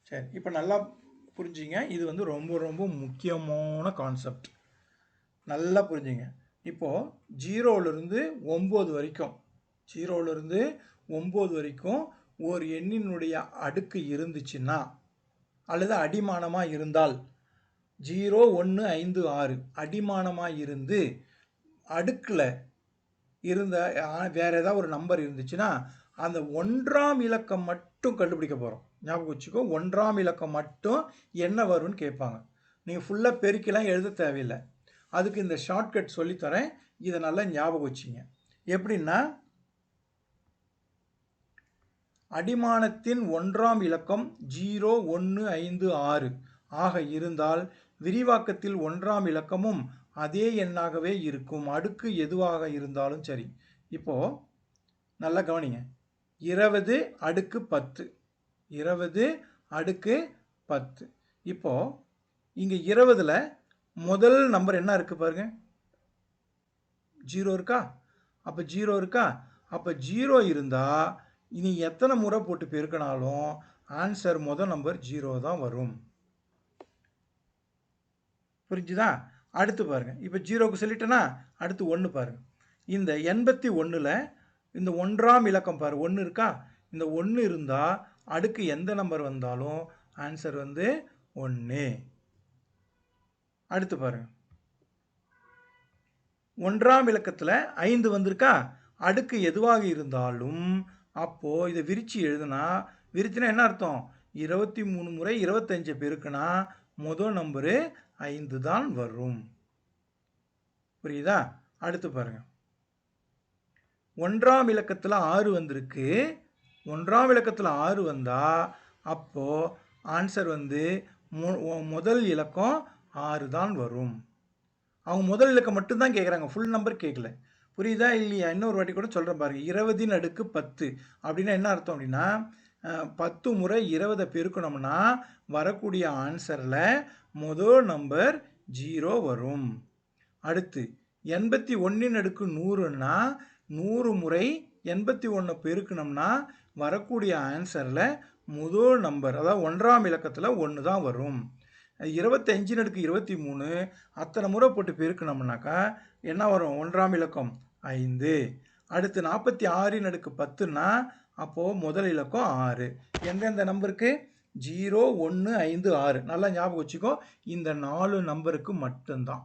சரி, இப்போ நல்லா புரிஞ்சுங்க. இது வந்து ரொம்ப ரொம்ப முக்கியமான கான்செப்ட். நல்லா புரிஞ்சுங்க. இப்போது 0லேருந்து 9 வரைக்கும் 0லேருந்து 9 வரைக்கும் ஒரு எண்ணினுடைய அடுக்கு இருந்துச்சுன்னா அல்லது அடிமானமாக இருந்தால் 0 1 5 6 அடிமானமாக இருந்து அடுக்கில் இருந்த வேறு ஏதாவது ஒரு நம்பர் இருந்துச்சுன்னா அந்த 1ஆம் இலக்கம் மட்டும் கண்டுபிடிக்க போகிறோம். ஞாபகம் வச்சுக்கோ, 1ஆம் இலக்கம் மட்டும் என்ன வரும்னு கேட்பாங்க. நீங்கள் ஃபுல்லாக பெருக்கிலாம் எழுத தேவையில்லை. அதுக்கு இந்த ஷார்ட்கட் சொல்லித்தரேன், இதை நல்லா ஞாபகம் வச்சுங்க. எப்படின்னா, அடிமானத்தின் 1ஆம் இலக்கம் 0 1 5 6 ஆக இருந்தால் விரிவாக்கத்தில் 1ஆம் இலக்கமும் அதே எண்ணாகவே இருக்கும், அடுக்கு எதுவாக இருந்தாலும் சரி. இப்போது நல்லா கவனிங்க, 20 அடுக்கு 10, 20 அடுக்கு 10. இப்போது இங்கே 20ல் முதல் நம்பர் என்ன இருக்குது பாருங்க, 0 இருக்கா? அப்போ 0 இருக்கா? அப்போ 0 இருந்தால் இனி எத்தனை முறை போட்டு பெருக்கினாலும் ஆன்சர் முதல் நம்பர் 0 தான் வரும். புரிஞ்சுதா? அடுத்து பாருங்கள், இப்போ 0க்கு சொல்லிட்டேன்னா அடுத்து 1 பாருங்கள். இந்த 81ல் இந்த 1ஆம் இலக்கம் பாரு, 1 இருக்கா? இந்த 1 இருந்தால் அடுக்கு எந்த நம்பர் வந்தாலும் ஆன்சர் வந்து 1. அடுத்து பாருங்கள், 1ஆம் இலக்கத்தில் 5 வந்திருக்கா? அடுக்கு எதுவாக இருந்தாலும் அப்போது இதை விரித்து எழுதுனா, விரிச்சுனா என்ன அர்த்தம்? 23 முறை 25 பெருக்குனா முதல் நம்பரு 5 தான் வரும். புரியுதா? அடுத்து பாருங்க. 1ஆம் இலக்கத்தில் 6 வந்திருக்கு. 1ஆம் இலக்கத்தில் 6 வந்தால் அப்போது ஆன்சர் வந்து முதல் இலக்கம் 6 தான் வரும். அவங்க முதல் இலக்கம் மட்டும்தான் கேட்குறாங்க, ஃபுல் நம்பர் கேட்கல. புரியுதா இல்லையா? இன்னொரு வாட்டி கூட சொல்கிறேன் பாருங்கள். 20 × 10 அப்படின்னா என்ன அர்த்தம் அப்படின்னா 10 முறை 20 பெருக்கணும்னா வரக்கூடிய ஆன்சரில் முதல் நம்பர் 0 வரும். அடுத்து 81/100ன்னா 100 முறை 81 பெருக்கணும்னா வரக்கூடிய ஆன்சரில் முதல் நம்பர் அதாவது 1ஆம் இலக்கத்தில் 1 தான் வரும். 25/23 அத்தனை முறை போட்டு பெருக்கணும்னாக்கா என்ன வரும்? 1ஆம் இலக்கம் 5. அடுத்து 46/10ன்னா அப்போது முதல் இலக்கம் 6. எந்தெந்த நம்பருக்கு? 0, 1, 5, 6. நல்லா ஞாபகம் வச்சுக்கோ. இந்த 4 நம்பருக்கு மட்டும்தான்,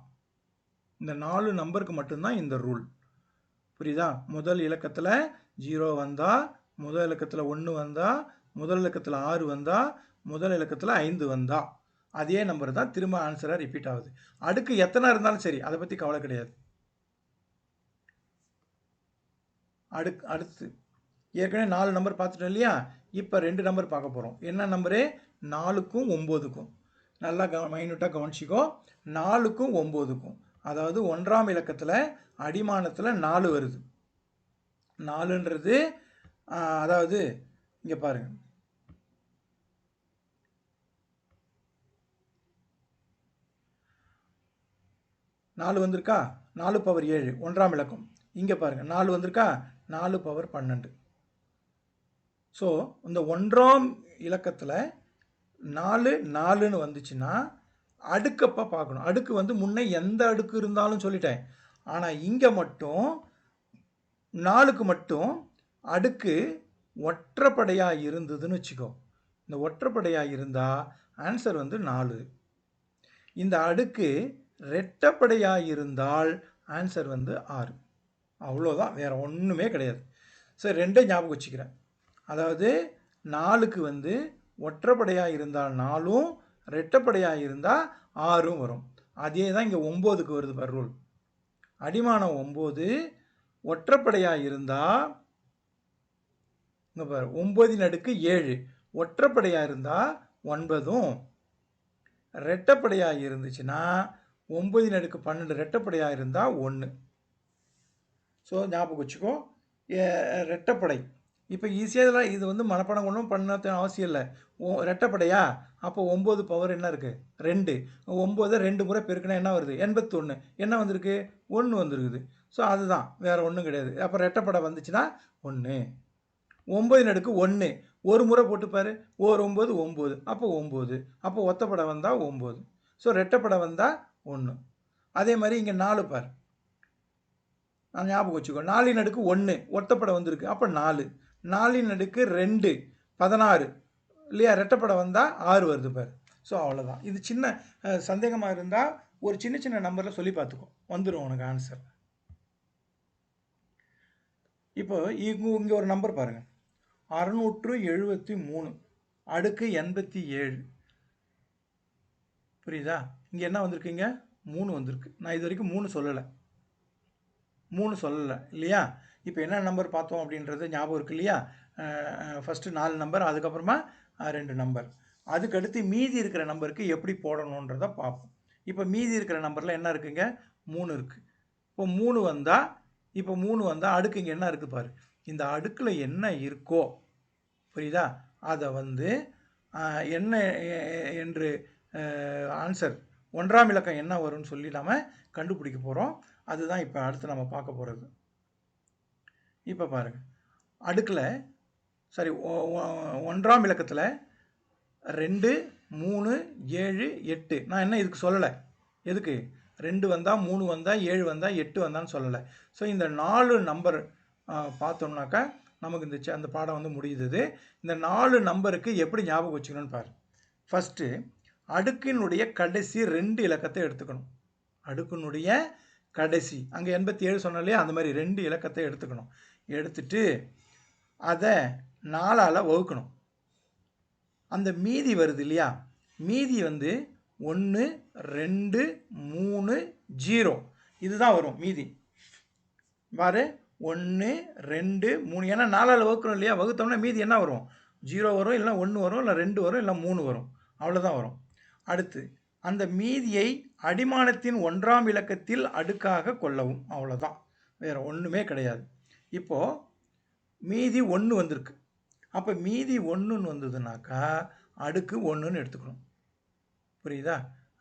இந்த 4 நம்பருக்கு மட்டும்தான் இந்த ரூல். புரியுதா? முதல் இலக்கத்தில் 0 வந்தால், முதல் இலக்கத்தில் 1 வந்தால், முதல் இலக்கத்தில் 6 வந்தால், முதல் இலக்கத்தில் 5 வந்தால் அதே நம்பர் தான் திரும்ப ஆன்சராக ரிப்பீட் ஆகுது. அடுக்கு எத்தனை இருந்தாலும் சரி, அதை பற்றி கவலை கிடையாது. அடுத்து ஏற்கனவே 4 நம்பர் பார்த்துட்டோம் இல்லையா? இப்போ 2 நம்பர் பார்க்க போகிறோம். என்ன நம்பரு? 4க்கும் 9க்கும். நல்லா மைனூட்டாக கவனிச்சிக்கோ. 4க்கும் 9க்கும், அதாவது 1ஆம் இலக்கத்தில் அடிமானத்தில் 4 வருது. 4ன்றது அதாவது இங்கே பாருங்க, நாலு வந்திருக்கா? 4/7 1ஆம் இலக்கம். இங்கே பாருங்கள் 4 வந்திருக்கா? 4/12. ஸோ இந்த 1ஆம் இலக்கத்தில் 4 வந்துச்சுன்னா அடுக்கப்போ பார்க்கணும். அடுக்கு வந்து முன்னே எந்த அடுக்கு இருந்தாலும் சொல்லிட்டேன். ஆனால் இங்கே மட்டும் 4க்கு மட்டும் அடுக்கு ஒற்றைப்படையாக இருந்ததுன்னு வச்சுக்கோ. இந்த ஒற்றைப்படையாக இருந்தால் ஆன்சர் வந்து 4. இந்த அடுக்கு ரெட்டைப்படையாக இருந்தால் ஆன்சர் வந்து 6. அவ்வளோதான், வேறு ஒன்றுமே கிடையாது. சரி, 2 ஞாபகம் வச்சுக்கிறேன். அதாவது 4க்கு வந்து ஒற்றைப்படையாக இருந்தால் 4ம், ரெட்டைப்படையாக இருந்தால் 6ம் வரும். அதே தான் இங்கே 9க்கு வருது பார் ரூல். அடிமானம் 9 ஒற்றைப்படையாக இருந்தால் இங்கே பாரு 9/7 ஒற்றைப்படையாக இருந்தால் 9ம், ரெட்டைப்படையாக இருந்துச்சுன்னா 9/12 ரெட்டைப்படையாக இருந்தால் 1. ஸோ ஞாபகம் வச்சுக்கோ. ரெட்டைப்படை இப்போ ஈஸியாக இது வந்து மனப்பாடம் ஒன்றும் பண்ண அவசியம் இல்லை. ரெட்டைப்படையா? அப்போ 9 பவர் என்ன இருக்குது? 2. 9 2 முறை பெருக்கினா என்ன வருது? 81. என்ன வந்திருக்கு? 1 வந்துருக்குது. ஸோ அதுதான், வேறு ஒன்றும் கிடையாது. அப்போ ரெட்டைப்படை வந்துச்சுன்னா 1. 9/1 ஒரு முறை போட்டுப்பார். 9 9, அப்போ 9. அப்போ ஒத்தப்படை வந்தால் 9. ஸோ ரெட்டைப்படை வந்தால் 1. அதே மாதிரி இங்கே 4 பார், நான் ஞாபகம் வச்சுக்கோ. 4/1 ஒத்தப்படை வந்திருக்கு, அப்போ 4. 4/2 16 இல்லையா? ரெட்டைப்படை வந்தால் 6 வருது பார். ஸோ அவ்வளோதான். இது சின்ன சந்தேகமாக இருந்தால் ஒரு சின்ன சின்ன நம்பரில் சொல்லி பார்த்துக்கோ, வந்துடும் உனக்கு ஆன்சர். இப்போ இங்கே ஒரு நம்பர் பாருங்கள், 673 அடுக்கு 87. புரியுதா? இங்கே என்ன வந்திருக்குங்க? 3 வந்திருக்கு. நான் இது வரைக்கும் 3 சொல்லலை இல்லையா? இப்போ என்ன நம்பர் பார்த்தோம் அப்படின்றது ஞாபகம் இருக்கு இல்லையா? ஃபஸ்ட்டு 4 நம்பர், அதுக்கப்புறமா 2 நம்பர். அதுக்கடுத்து மீதி இருக்கிற நம்பருக்கு எப்படி போடணுன்றதை பார்ப்போம். இப்போ மீதி இருக்கிற நம்பரில் என்ன இருக்குங்க? 3 இருக்குது. இப்போ 3 வந்தால் அடுக்கு இங்கே என்ன இருக்குது பாரு. இந்த அடுக்கில் என்ன இருக்கோ, புரியுதா, அதை வந்து என்ன என்று ஆன்சர் 1ஆம் இலக்கம் என்ன வரும்னு சொல்லி நாம் கண்டுபிடிக்க போகிறோம். அதுதான் இப்போ அடுத்து நம்ம பார்க்க போகிறது. இப்போ பாருங்கள், அடுக்கில் 1ஆம் இலக்கத்தில் 2 3 7 8. நான் என்ன இதுக்கு சொல்லலை. எதுக்கு? 2 வந்தால் 3 வந்தால் 7 வந்தால் 8 வந்தான்னு சொல்லலை. ஸோ இந்த 4 நம்பர் பார்த்தோம்னாக்கா நமக்கு அந்த பாடம் வந்து முடியுது. இந்த 4 நம்பருக்கு எப்படி ஞாபகம் வச்சுக்கணும்னு பாரு. ஃபஸ்ட்டு அடுக்கினுடைய கடைசி 2 இலக்கத்தை எடுத்துக்கணும். அடுக்கினுடைய கடைசி, அங்கே 87 சொன்னோம் இல்லையா, அந்த மாதிரி 2 இலக்கத்தை எடுத்துக்கணும். எடுத்துட்டு அதை 4ஆல் வகுக்கணும். அந்த மீதி வருது இல்லையா, மீதி வந்து 1 2 3 0 இதுதான் வரும் மீதி. பாரு 1 2 3 ஏன்னா 4ஆல் வகுக்கிறோம் இல்லையா, வகுத்தோம்னா மீதி என்ன வரும், 0 வரும், இல்லைனா 1 வரும், இல்லை 2 வரும், இல்லை 3 வரும், அவ்வளோதான் வரும். அடுத்து அந்த மீதியை அடிமானத்தின் 1ஆம் இலக்கத்தில் அடுக்காக கொள்ளவும், அவ்வளோதான், வேறு ஒன்றுமே கிடையாது. இப்போது மீதி 1 வந்திருக்கு, அப்போ மீதி 1ன்னு வந்ததுனாக்கா அடுக்கு 1ன்னு எடுத்துக்கணும். புரியுதா?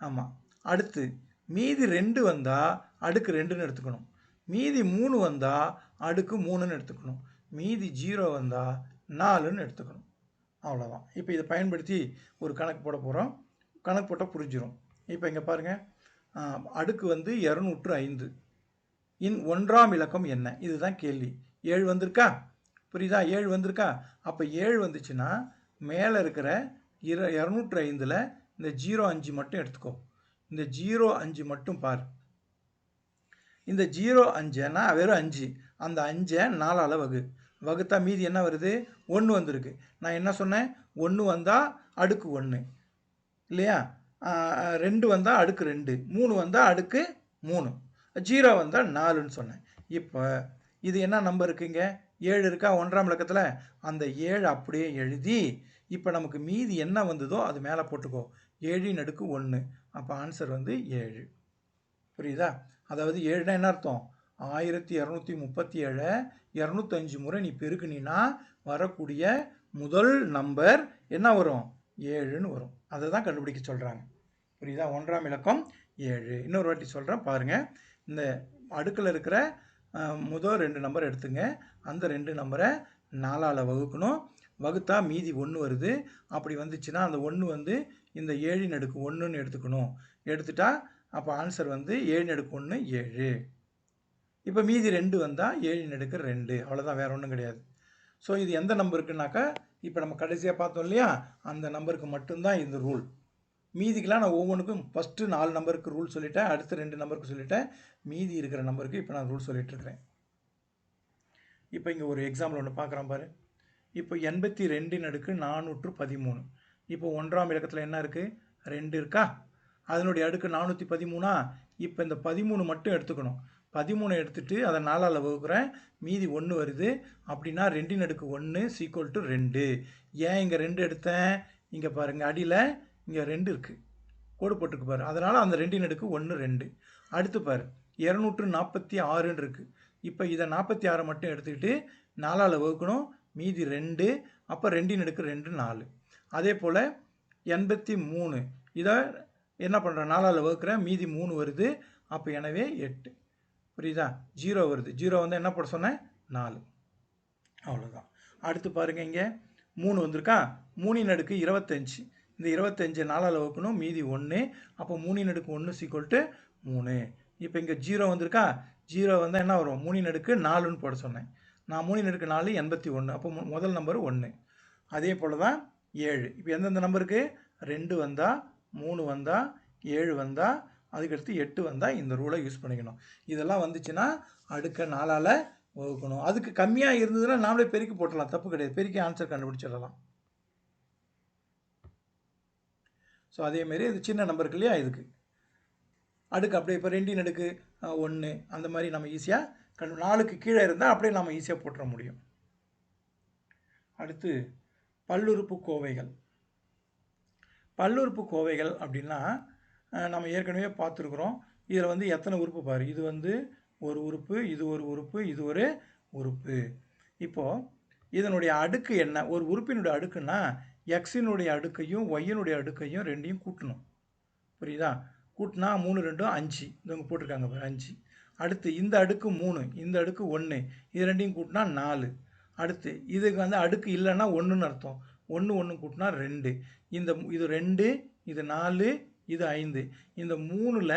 ஆமாம். அடுத்து மீதி 2 வந்தால் அடுக்கு 2ன்னு எடுத்துக்கணும். மீதி 3 வந்தால் அடுக்கு 3ன்னு எடுத்துக்கணும். மீதி 0 வந்தால் 4ன்னு எடுத்துக்கணும். அவ்வளோதான். இப்போ இதை பயன்படுத்தி ஒரு கணக்கு போட போகிறோம். கணக்கு போட்டால் புரிஞ்சிடும். இப்போ இங்கே பாருங்கள், அடுக்கு வந்து 205 இன் 1ஆம் இலக்கம் என்ன, இதுதான் கேள்வி. 7 வந்திருக்கா? புரியுதா? 7 வந்திருக்கா? அப்போ 7 வந்துச்சுன்னா மேலே இருக்கிற 205ல் இந்த 05 மட்டும் எடுத்துக்கோ. இந்த 05 மட்டும் பார். இந்த 05னா வெறும் 5, அந்த 5ஐ 4ஆல் வகுத்தா மீதி என்ன வருது, 1 வந்திருக்கு. நான் என்ன சொன்னேன், 1 வந்தால் அடுக்கு 1 இல்லையா, 2 வந்தால் அடுக்கு 2, 3 வந்தால் அடுக்கு 3, 0 வந்தால் 4ன்னு சொன்னேன். இப்போ இது என்ன நம்பர் இருக்குங்க, 7 இருக்கா 1ஆம் இலக்கத்தில், அந்த 7 அப்படியே எழுதி இப்போ நமக்கு மீதி என்ன வந்ததோ அது மேலே போட்டுக்கோ. 7ன் அடுக்கு 1, அப்போ ஆன்சர் வந்து 7. புரியுதா? அதாவது 7னா என்ன அர்த்தம், 1237 205 முறை நீ பெருக்குனா வரக்கூடிய முதல் நம்பர் என்ன வரும், 7ன்னு வரும். அதை தான் கண்டுபிடிக்க சொல்கிறாங்க. புரியுதா? 1ஆம் இலக்கம் 7. இன்னொரு வாட்டி சொல்கிறேன் பாருங்கள். இந்த அடுக்கில் இருக்கிற முதல் 2 நம்பர் எடுத்துங்க. அந்த 2 நம்பரை 4ஆல் வகுக்கணும். வகுத்தா மீதி 1 வருது. அப்படி வந்துச்சுன்னா அந்த 1 வந்து இந்த 7ன் அடுக்கு 1ன்னு எடுத்துக்கணும். எடுத்துட்டா அப்போ ஆன்சர் வந்து 7ன் அடுக்கு 1 7. இப்போ மீதி 2 வந்தால் 7ன் அடுக்கு 2, அவ்வளோதான், வேறு ஒன்றும் கிடையாது. ஸோ இது எந்த நம்பருக்குனாக்கா இப்போ நம்ம கடைசியாக பார்த்தோம் இல்லையா, அந்த நம்பருக்கு மட்டும்தான் இந்த ரூல். மீதிக்கெலாம் நான் ஒவ்வொன்றுக்கும் ஃபஸ்ட்டு 4 நம்பருக்கு ரூல் சொல்லிட்டேன், அடுத்து 2 நம்பருக்கு சொல்லிட்டேன், மீதி இருக்கிற நம்பருக்கு இப்போ நான் ரூல் சொல்லிகிட்ருக்கிறேன். இப்போ இங்கே ஒரு எக்ஸாம்பிள் ஒன்று பார்க்குறோம் பாரு. இப்போ 82ன் அடுக்கு 413. இப்போ 1ஆம் இலக்கத்தில் என்ன இருக்குது, 2 இருக்கா, அதனுடைய அடுக்கு 413. இப்போ இந்த 13 மட்டும் எடுத்துக்கணும். 13 எடுத்துகிட்டு அதை 4ஆல் வகுக்கிறேன், மீதி 1 வருது. அப்படின்னா 2ன் அடுக்கு 1 = 2. ஏன் இங்கே 2 எடுத்தேன், இங்கே பாருங்கள் அடியில் இங்கே 2 இருக்குது, கோடு போட்டுருக்கு பாரு, அதனால் அந்த 2ன் அடுக்கு 1 2. அடுத்து பாரு 246ன்னு இருக்குது. இப்போ இதை 46 மட்டும் எடுத்துக்கிட்டு 4ஆல் வகுக்கணும், மீதி 2, அப்போ 2ன் அடுக்கு 2 4. அதே போல் 83 இதை என்ன பண்ணுறேன், 4ஆல் வகுக்கிறேன், மீதி 3 வருது. அப்போ எனவே 8. புரியுதா? 0 வருது. 0 வந்து என்ன போட சொன்னேன், 4. அவ்வளோதான். அடுத்து பாருங்கள், இங்கே 3 வந்திருக்கா, 3ன் அடுக்கு 25. இந்த 25 4ஆல் வகுக்கணும், மீதி 1. அப்போ 3ன் அடுக்கு 1 = 3. இப்போ இங்கே 0 வந்திருக்கா, 0 வந்தால் என்ன வரும், 3ன் அடுக்கு 4ன்னு போட சொன்னேன். நான் 3ன் அடுக்கு 4 81. அப்போ முதல் நம்பர் 1. அதே போல் தான் 7. இப்போ எந்தெந்த நம்பருக்கு 2 வந்தால், 3 வந்தால், 7 வந்தால், அதுக்கடுத்து 8 வந்தால் இந்த ரூலை யூஸ் பண்ணிக்கணும். இதெல்லாம் வந்துச்சுன்னா அடுக்க 4ஆல் வகுக்கணும். அதுக்கு கம்மியாக இருந்ததுன்னா நாமளே பெருக்கி போட்டலாம், தப்பு கிடையாது, பெருக்கி ஆன்சர் கண்டுபிடிச்சிடலாம். ஸோ அதேமாரி இது சின்ன நம்பருக்கு இல்லையா, இதுக்கு அடுக்கு அப்படியே இப்போ 2ன் அடுக்கு 1 அந்த மாதிரி நம்ம ஈஸியாக 4க்கு கீழே இருந்தால் அப்படியே நம்ம ஈஸியாக போட்டுற முடியும். அடுத்து பல்லுறுப்பு கோவைகள். பல்லுறுப்பு கோவைகள் அப்படின்னா நம்ம ஏற்கனவே பார்த்துருக்குறோம். இதில் வந்து எத்தனை உறுப்பு பாரு, இது வந்து ஒரு உறுப்பு, இது ஒரு உறுப்பு, இது ஒரு உறுப்பு. இப்போது இதனுடைய அடுக்கு என்ன, ஒரு உறுப்பினுடைய அடுக்குன்னா எக்ஸினுடைய அடுக்கையும் ஒய்யினுடைய அடுக்கையும் ரெண்டையும் கூட்டணும். புரியுதா? கூட்டினா 3 2 5, இவங்க போட்டிருக்காங்க பாரு 5. அடுத்து இந்த அடுக்கு 3, இந்த அடுக்கு 1, இது ரெண்டையும் கூட்டினா 4. அடுத்து இதுக்கு வந்து அடுக்கு இல்லைன்னா 1ன்னு அர்த்தம். 1 1 கூட்டினா 2. இது 2, இது 4, இது 5. இந்த 3ல்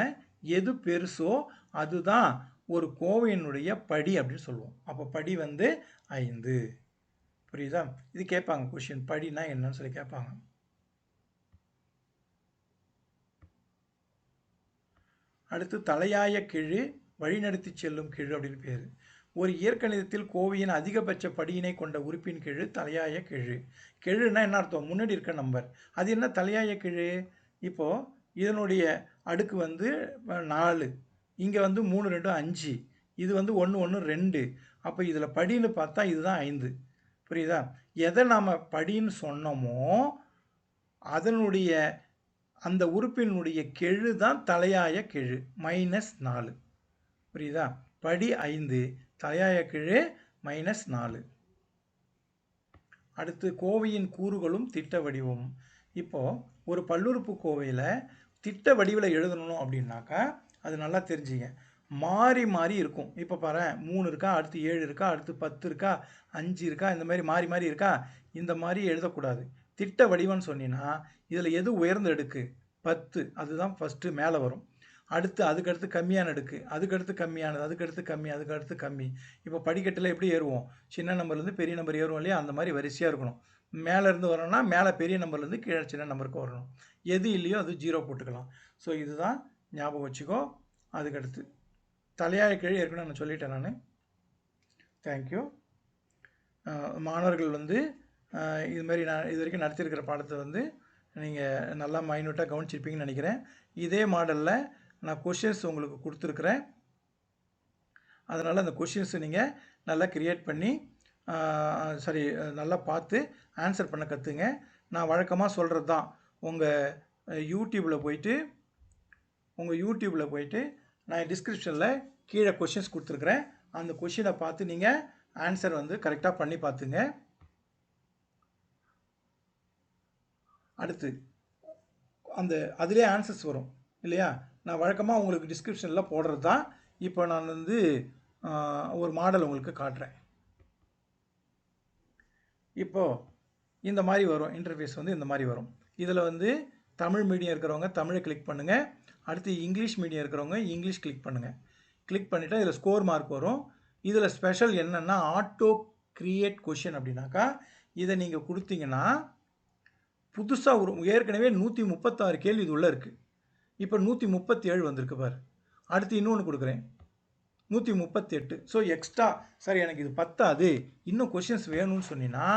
எது பெருசோ அதுதான் ஒரு கோவையினுடைய படி அப்படின்னு சொல்லுவோம். அப்போ படி வந்து 5. புரியுதா? இது கேட்பாங்க கொஷின், படினா என்னன்னு சொல்லி கேட்பாங்க. அடுத்து தலையாய கெழு, வழிநடத்தி செல்லும் கெழு அப்படின்னு பேர். ஒரு இயற்கணிதத்தில் கோவையின் அதிகபட்ச படியினை கொண்ட உறுப்பின் கெழு தலையாய கெழு. கெழுன்னா என்ன அர்த்தம்? முன்னாடி இருக்க நம்பர். அது என்ன தலையாய கெழு? இப்போது இதனுடைய அடுக்கு வந்து 4, இங்கே வந்து 3 2 5, இது வந்து 1 1 2. அப்போ இதில் படின்னு பார்த்தா இதுதான் 5. புரியுதா? எதை நாம் படின்னு சொன்னோமோ அதனுடைய அந்த உறுப்பினுடைய கெழு தான் தலையாய கெழு, -4. புரியுதா? படி 5, தலையாய கெழு -4. அடுத்து கோவையின் கூறுகளும் திட்ட வடிவமும். இப்போது ஒரு பல்லுறுப்புக்கோவையில் திட்ட வடிவில் எழுதணும் அப்படின்னாக்கா அது நல்லா தெரிஞ்சுங்க. மாறி மாறி இருக்கும். இப்போ பாரு, 3 இருக்கா, அடுத்து 7 இருக்கா, அடுத்து 10 இருக்கா, 5 இருக்கா, இந்த மாதிரி மாறி மாறி இருக்கா. இந்த மாதிரி எழுதக்கூடாது. திட்ட வடிவம்னு சொன்னீங்கன்னா இதில் எது உயர்ந்த அடுக்கு? 10, அதுதான் ஃபஸ்ட்டு மேலே வரும். அடுத்து அதுக்கடுத்து கம்மியான அடுக்கு, அதுக்கடுத்து கம்மியானது, அதுக்கடுத்து கம்மி, அதுக்கடுத்து கம்மி. இப்போ படிக்கட்டில் எப்படி ஏறுவோம்? சின்ன நம்பர்லேருந்து பெரிய நம்பர் ஏறுவோம் இல்லையா? அந்த மாதிரி வரிசையாக இருக்கணும். மேலேருந்து வரணும்னா மேலே பெரிய நம்பர்லேருந்து கீழே சின்ன நம்பருக்கு வரணும். எது இல்லையோ அது 0 போட்டுக்கலாம். ஸோ இதுதான் ஞாபகம் வச்சுக்கோ. அதுக்கடுத்து தலையாய கெழு ஏற்கனவே நான் சொல்லிட்டேன் நான். தேங்க்யூ. மாணவர்கள் வந்து இது மாதிரி நான் இது வரைக்கும் நடத்தியிருக்கிற பாடத்தை வந்து நீங்கள் நல்லா மைனூட்டாக கவனிச்சிருப்பீங்கன்னு நினைக்கிறேன். இதே மாடலில் நான் கொஷின்ஸ் உங்களுக்கு கொடுத்துருக்குறேன். அதனால் அந்த கொஷின்ஸை நீங்கள் நல்லா க்ரியேட் பண்ணி நல்லா பார்த்து ஆன்சர் பண்ண கற்றுங்க. நான் வழக்கமாக சொல்கிறது தான். உங்கள் யூடியூப்பில் போயிட்டு நான் டிஸ்கிரிப்ஷனில் கீழே கொஷின்ஸ் கொடுத்துருக்குறேன். அந்த கொஷினை பார்த்து நீங்கள் ஆன்சர் வந்து கரெக்டாக பண்ணி பார்த்துங்க. அடுத்து அதிலே ஆன்சர்ஸ் வரும் இல்லையா? நான் வழக்கமாக உங்களுக்கு டிஸ்கிரிப்ஷனில் போடுறது தான். இப்போ நான் வந்து ஒரு மாடல் உங்களுக்கு காட்டுறேன். இப்போது இந்த மாதிரி வரும். இன்டர்ஃபேஸ் வந்து இந்த மாதிரி வரும். இதில் வந்து தமிழ் மீடியம் இருக்கிறவங்க தமிழை கிளிக் பண்ணுங்கள். அடுத்து இங்கிலீஷ் மீடியம் இருக்கிறவங்க இங்கிலீஷ் கிளிக் பண்ணுங்கள். கிளிக் பண்ணிவிட்டு இதில் ஸ்கோர் மார்க் வரும். இதில் ஸ்பெஷல் என்னென்னா ஆட்டோ கிரியேட் கொஷின் அப்படின்னாக்கா இதை நீங்கள் கொடுத்தீங்கன்னா புதுசாக ஏற்கனவே 136 கேள்வி இது உள்ளே இருக்குது. இப்போ 137 வந்திருக்கு பார். அடுத்து இன்னொன்று கொடுக்குறேன், 138. ஸோ எக்ஸ்ட்ரா சார் எனக்கு இது பத்தாது, இன்னும் கொஷின்ஸ் வேணும்னு சொன்னீங்கன்னா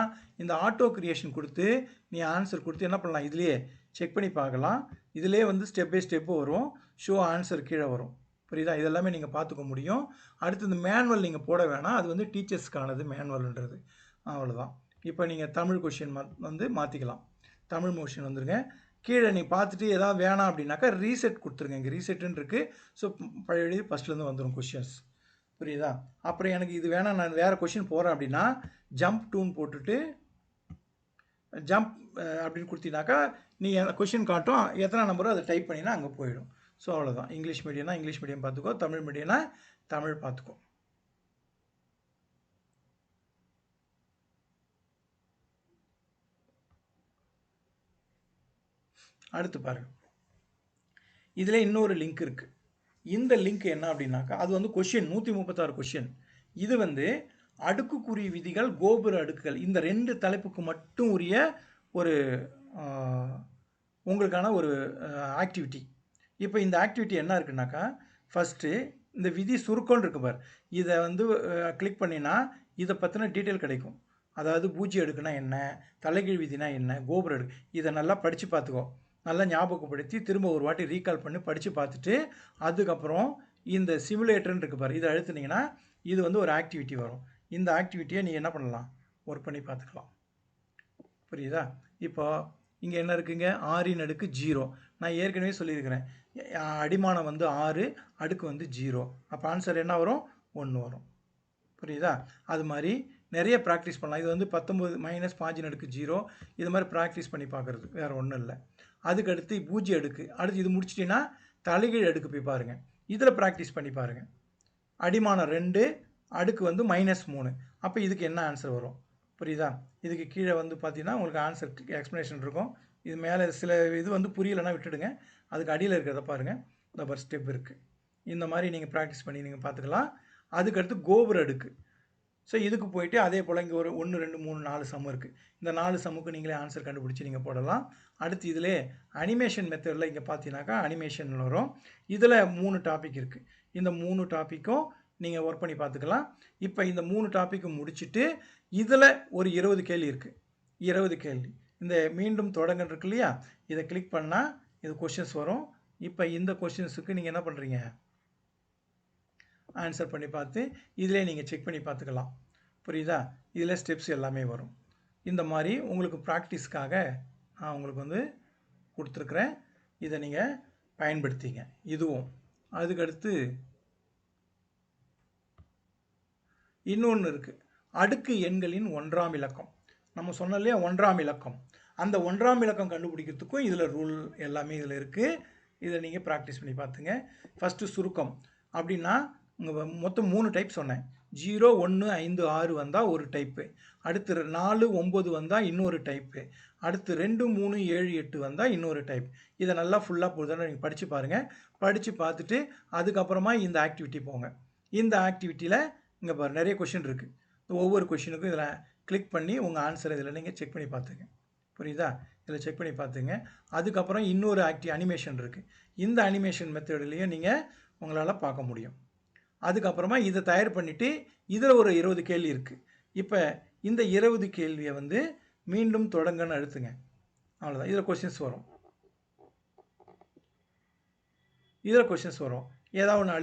இந்த ஆட்டோ கிரியேஷன் கொடுத்து நீ ஆன்சர் கொடுத்து என்ன பண்ணலாம், இதுலேயே செக் பண்ணி பார்க்கலாம். இதிலே வந்து ஸ்டெப் பை ஸ்டெப்பு வரும். ஷோ ஆன்சர் கீழே வரும். புரியுதா? இதெல்லாமே நீங்கள் பார்த்துக்க முடியும். அடுத்து இந்த மேனுவல் நீங்கள் போட வேணாம். அது வந்து டீச்சர்ஸ்க்கானது மேனுவல்ன்றது. அவ்வளோதான். இப்போ நீங்கள் தமிழ் கொஷின் வந்து மாற்றிக்கலாம். தமிழ் மோஷன் வந்துருங்க. கீழே நீ பார்த்துட்டு ஏதாவது வேணாம் அப்படின்னாக்கா ரீசெட் கொடுத்துருங்க. இங்கே ரீசெட்டுன்னு இருக்குது. ஸோ பழைய ஃபஸ்ட்லேருந்து வந்துடும் கொஷின்ஸ். புரியுதா? அப்புறம் எனக்கு இது வேணாம், நான் வேறு கொஷின் போகிறேன் அப்படின்னா ஜம்ப் டூன்னு போட்டுட்டு ஜம்ப் அப்படின்னு கொடுத்தீங்கன்னாக்கா நீ கொஷின் காட்டும், எத்தனை நம்பரோ அதை டைப் பண்ணினா அங்கே போயிடும். ஸோ அவ்வளோதான். இங்கிலீஷ் மீடியம்னா இங்கிலீஷ் மீடியம் பார்த்துக்கோ, தமிழ் மீடியம்னா தமிழ் பார்த்துக்கோ. அடுத்து பாருங்கள், இதில் இன்னொரு லிங்க் இருக்குது. இந்த லிங்க் என்ன அப்படின்னாக்கா அது வந்து கொஷின் 136 கொஷின். இது வந்து அடுக்குக்குறி விதிகள், கோபுர அடுக்குகள், இந்த 2 தலைப்புக்கு மட்டும் உரிய ஒரு உங்களுக்கான ஒரு ஆக்டிவிட்டி. இப்போ இந்த ஆக்டிவிட்டி என்ன இருக்குன்னாக்கா ஃபஸ்ட்டு இந்த விதி சுருக்கம்னு இருக்கு பார், இதை வந்து கிளிக் பண்ணினா இதை பற்றின டீட்டெயில் கிடைக்கும். அதாவது பூஜ்ய அடுக்குனா என்ன, தலைகீழ் விதினா என்ன, கோபுர அடுக்கு, இதை நல்லா படித்து பார்த்துக்கோ. நல்லா ஞாபகப்படுத்தி திரும்ப ஒரு வாட்டி ரீகால் பண்ணி படித்து பார்த்துட்டு அதுக்கப்புறம் இந்த சிமுலேட்டர்னு இருக்குது பாரு, இதை அழுத்துனீங்கன்னா இது வந்து ஒரு ஆக்டிவிட்டி வரும். இந்த ஆக்டிவிட்டியை நீ என்ன பண்ணலாம், ஒர்க் பண்ணி பார்த்துக்கலாம். புரியுதா? இப்போ இங்கே என்ன இருக்குங்க, 6 அடுக்கு 0. நான் ஏற்கனவே சொல்லியிருக்கிறேன், அடிமானம் வந்து 6, அடுக்கு வந்து 0. அப்போ ஆன்சர் என்ன வரும், 1 வரும். புரியுதா? அது மாதிரி நிறைய ப்ராக்டிஸ் பண்ணலாம். இது வந்து 19 -5 அடுக்கு 0. இது மாதிரி ப்ராக்டிஸ் பண்ணி பார்க்குறது, வேறு ஒன்றும் இல்லை. அதுக்கடுத்து பூஜ்ய அடுக்கு. அடுத்து இது முடிச்சிட்டிங்கன்னா தலைகீழ் அடுக்கு போய் பாருங்கள். இதில் ப்ராக்டிஸ் பண்ணி பாருங்கள். அடிமானம் 2, அடுக்கு வந்து -3. அப்போ இதுக்கு என்ன ஆன்சர் வரும்? புரியுதா? இதுக்கு கீழே வந்து பார்த்தீங்கன்னா உங்களுக்கு ஆன்சர் எக்ஸ்ப்ளனேஷன் இருக்கும். இது மேலே சில இது வந்து புரியலைன்னா விட்டுடுங்க. அதுக்கு அடியில் இருக்கிறத பாருங்கள், இந்த ஒரு ஸ்டெப் இருக்குது. இந்த மாதிரி நீங்கள் ப்ராக்டிஸ் பண்ணி நீங்கள் பார்த்துக்கலாம். அதுக்கடுத்து கோபுர அடுக்கு. ஸோ இதுக்கு போயிட்டு அதே போல் இங்கே ஒரு 1 2 3 4 சம் இருக்குது. இந்த 4 சம்முக்கு நீங்களே ஆன்சர் கண்டுபிடிச்சி நீங்கள் போடலாம். அடுத்து இதிலே அனிமேஷன் மெத்தடில் இங்கே பார்த்தீங்கன்னாக்கா அனிமேஷன் வரும். இதில் 3 டாபிக் இருக்குது. இந்த 3 டாப்பிக்கும் நீங்கள் ஒர்க் பண்ணி பார்த்துக்கலாம். இப்போ இந்த 3 டாப்பிக்கு முடிச்சுட்டு இதில் ஒரு 20 கேள்வி இருக்குது. 20 கேள்வி இந்த மீண்டும் தொடங்கன்னு இருக்கு இல்லையா, இதை கிளிக் பண்ணால் இது கொஷின்ஸ் வரும். இப்போ இந்த கொஷின்ஸுக்கு நீங்கள் என்ன பண்ணுறீங்க, ஆன்சர் பண்ணி பார்த்து இதிலே நீங்கள் செக் பண்ணி பார்த்துக்கலாம். புரியுதா? இதில் ஸ்டெப்ஸ் எல்லாமே வரும். இந்த மாதிரி உங்களுக்கு ப்ராக்டிஸ்க்காக நான் உங்களுக்கு வந்து கொடுத்துருக்குறேன். இதை நீங்கள் பயன்படுத்திங்க. இதுவும் அதுக்கடுத்து இன்னொன்று இருக்குது, அடுக்கு எண்களின் 1ஆம் இலக்கம். நம்ம சொன்னோம் இல்லையா 1ஆம் இலக்கம், அந்த 1ஆம் இலக்கம் கண்டுபிடிக்கிறதுக்கும் இதில் ரூல் எல்லாமே இதில் இருக்குது. இதை நீங்கள் ப்ராக்டிஸ் பண்ணி பார்த்துங்க. ஃபஸ்ட்டு சுருக்கம் அப்படின்னா மொத்தம் 3 டைப் சொன்னேன். 0, 1, 5, 6 வந்தால் ஒரு டைப்பு, அடுத்து 4, 9 வந்தால் இன்னொரு டைப்பு, அடுத்து 2, 3, 7, 8 வந்தால் இன்னொரு டைப். இதை நல்லா ஃபுல்லாக பொழுதான நீங்கள் படித்து பாருங்கள். படித்து பார்த்துட்டு அதுக்கப்புறமா இந்த ஆக்டிவிட்டி போங்க. இந்த ஆக்டிவிட்டியில் இங்கே பாரு நிறைய கொஷின் இருக்குது. ஒவ்வொரு கொஷினுக்கும் இதில் கிளிக் பண்ணி உங்கள் ஆன்சரை இதில் நீங்கள் செக் பண்ணி பார்த்துங்க. புரியுதா? இதில் செக் பண்ணி பார்த்துங்க. அதுக்கப்புறம் இன்னொரு அனிமேஷன் இருக்குது. இந்த அனிமேஷன் மெத்தட்லேயும் நீங்கள் உங்களால் பார்க்க முடியும். அதுக்கப்புறமா இதை தயார் பண்ணிவிட்டு இதில் ஒரு 20 கேள்வி இருக்குது. இப்போ இந்த 20 கேள்வியை வந்து மீண்டும் தொடங்கன்னு அழுத்துங்க. அவ்வளோதான். இதில் கொஷின்ஸ் வரும். ஏதாவது ஒன்று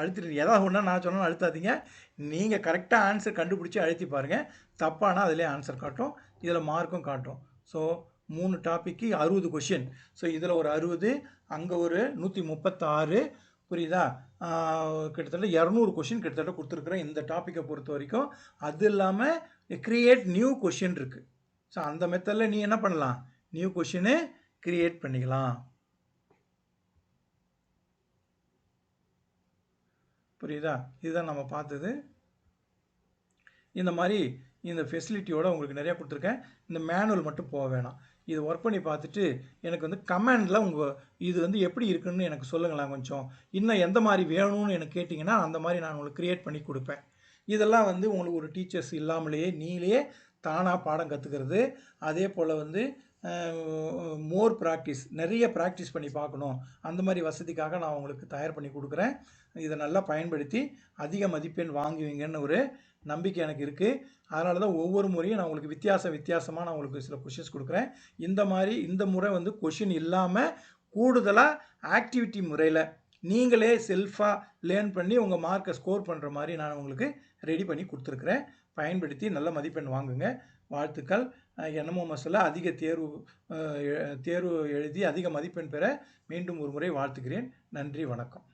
அழுத்திட்டு ஏதாவது ஒன்றா நான் சொன்னால் அழுத்தாதீங்க. நீங்கள் கரெக்டாக ஆன்சர் கண்டுபிடிச்சி அழுத்தி பாருங்கள். தப்பானா அதிலே ஆன்சர் காட்டும், இதில் மார்க்கும் காட்டும். So 3 topic 60 question. ஸோ இதில் ஒரு 60, அங்கே ஒரு 136. புரியுதா? கிட்டத்தட்ட 200 கொஷின் கிட்டத்தட்ட கொடுத்துருக்குறேன் இந்த டாப்பிக்கை பொறுத்த வரைக்கும். அது இல்லாமல் கிரியேட் நியூ கொஷின் இருக்குது. ஸோ அந்த மெத்தடில் நீ என்ன பண்ணலாம், நியூ கொஷினு கிரியேட் பண்ணிக்கலாம். புரியுதா? இதுதான் நம்ம பார்த்தது. இந்த மாதிரி இந்த ஃபெசிலிட்டியோடு உங்களுக்கு நிறையா கொடுத்துருக்கேன். இந்த மேனுவல் மட்டும் போக வேணாம். இது ஒர்க் பண்ணி பார்த்துட்டு எனக்கு வந்து கமெண்டில் இது வந்து எப்படி இருக்குன்னு எனக்கு சொல்லுங்களேன் கொஞ்சம். இன்னும் எந்த மாதிரி வேணும்னு எனக்கு கேட்டிங்கன்னா அந்த மாதிரி நான் உங்களுக்கு க்ரியேட் பண்ணி கொடுப்பேன். இதெல்லாம் வந்து உங்களுக்கு ஒரு டீச்சர்ஸ் இல்லாமலேயே நீங்களே தானாக பாடம் கற்றுக்கிறது. அதே போல் வந்து மோர் ப்ராக்டிஸ், நிறைய ப்ராக்டிஸ் பண்ணி பார்க்கணும், அந்த மாதிரி வசதிக்காக நான் உங்களுக்கு தயார் பண்ணி கொடுக்குறேன். இதை நல்லா பயன்படுத்தி அதிக மதிப்பெண் வாங்குவீங்கன்னு ஒரு நம்பிக்கை எனக்கு இருக்குது. அதனால தான் ஒவ்வொரு முறையும் நான் உங்களுக்கு வித்தியாசமாக நான் உங்களுக்கு சில கொஷின்ஸ் கொடுக்குறேன். இந்த முறை வந்து கொஷின் இல்லாமல் கூடுதலாக ஆக்டிவிட்டி முறையில் நீங்களே செல்ஃபாக லேர்ன் பண்ணி உங்கள் மார்க்கை ஸ்கோர் பண்ணுற மாதிரி நான் உங்களுக்கு ரெடி பண்ணி கொடுத்துருக்குறேன். பயன்படுத்தி நல்ல மதிப்பெண் வாங்குங்க. வாழ்த்துக்கள். NMOMSல அதிக தேர்வு எழுதி அதிக மதிப்பெண் பெற மீண்டும் ஒரு முறை வாழ்த்துக்கிறேன். நன்றி, வணக்கம்.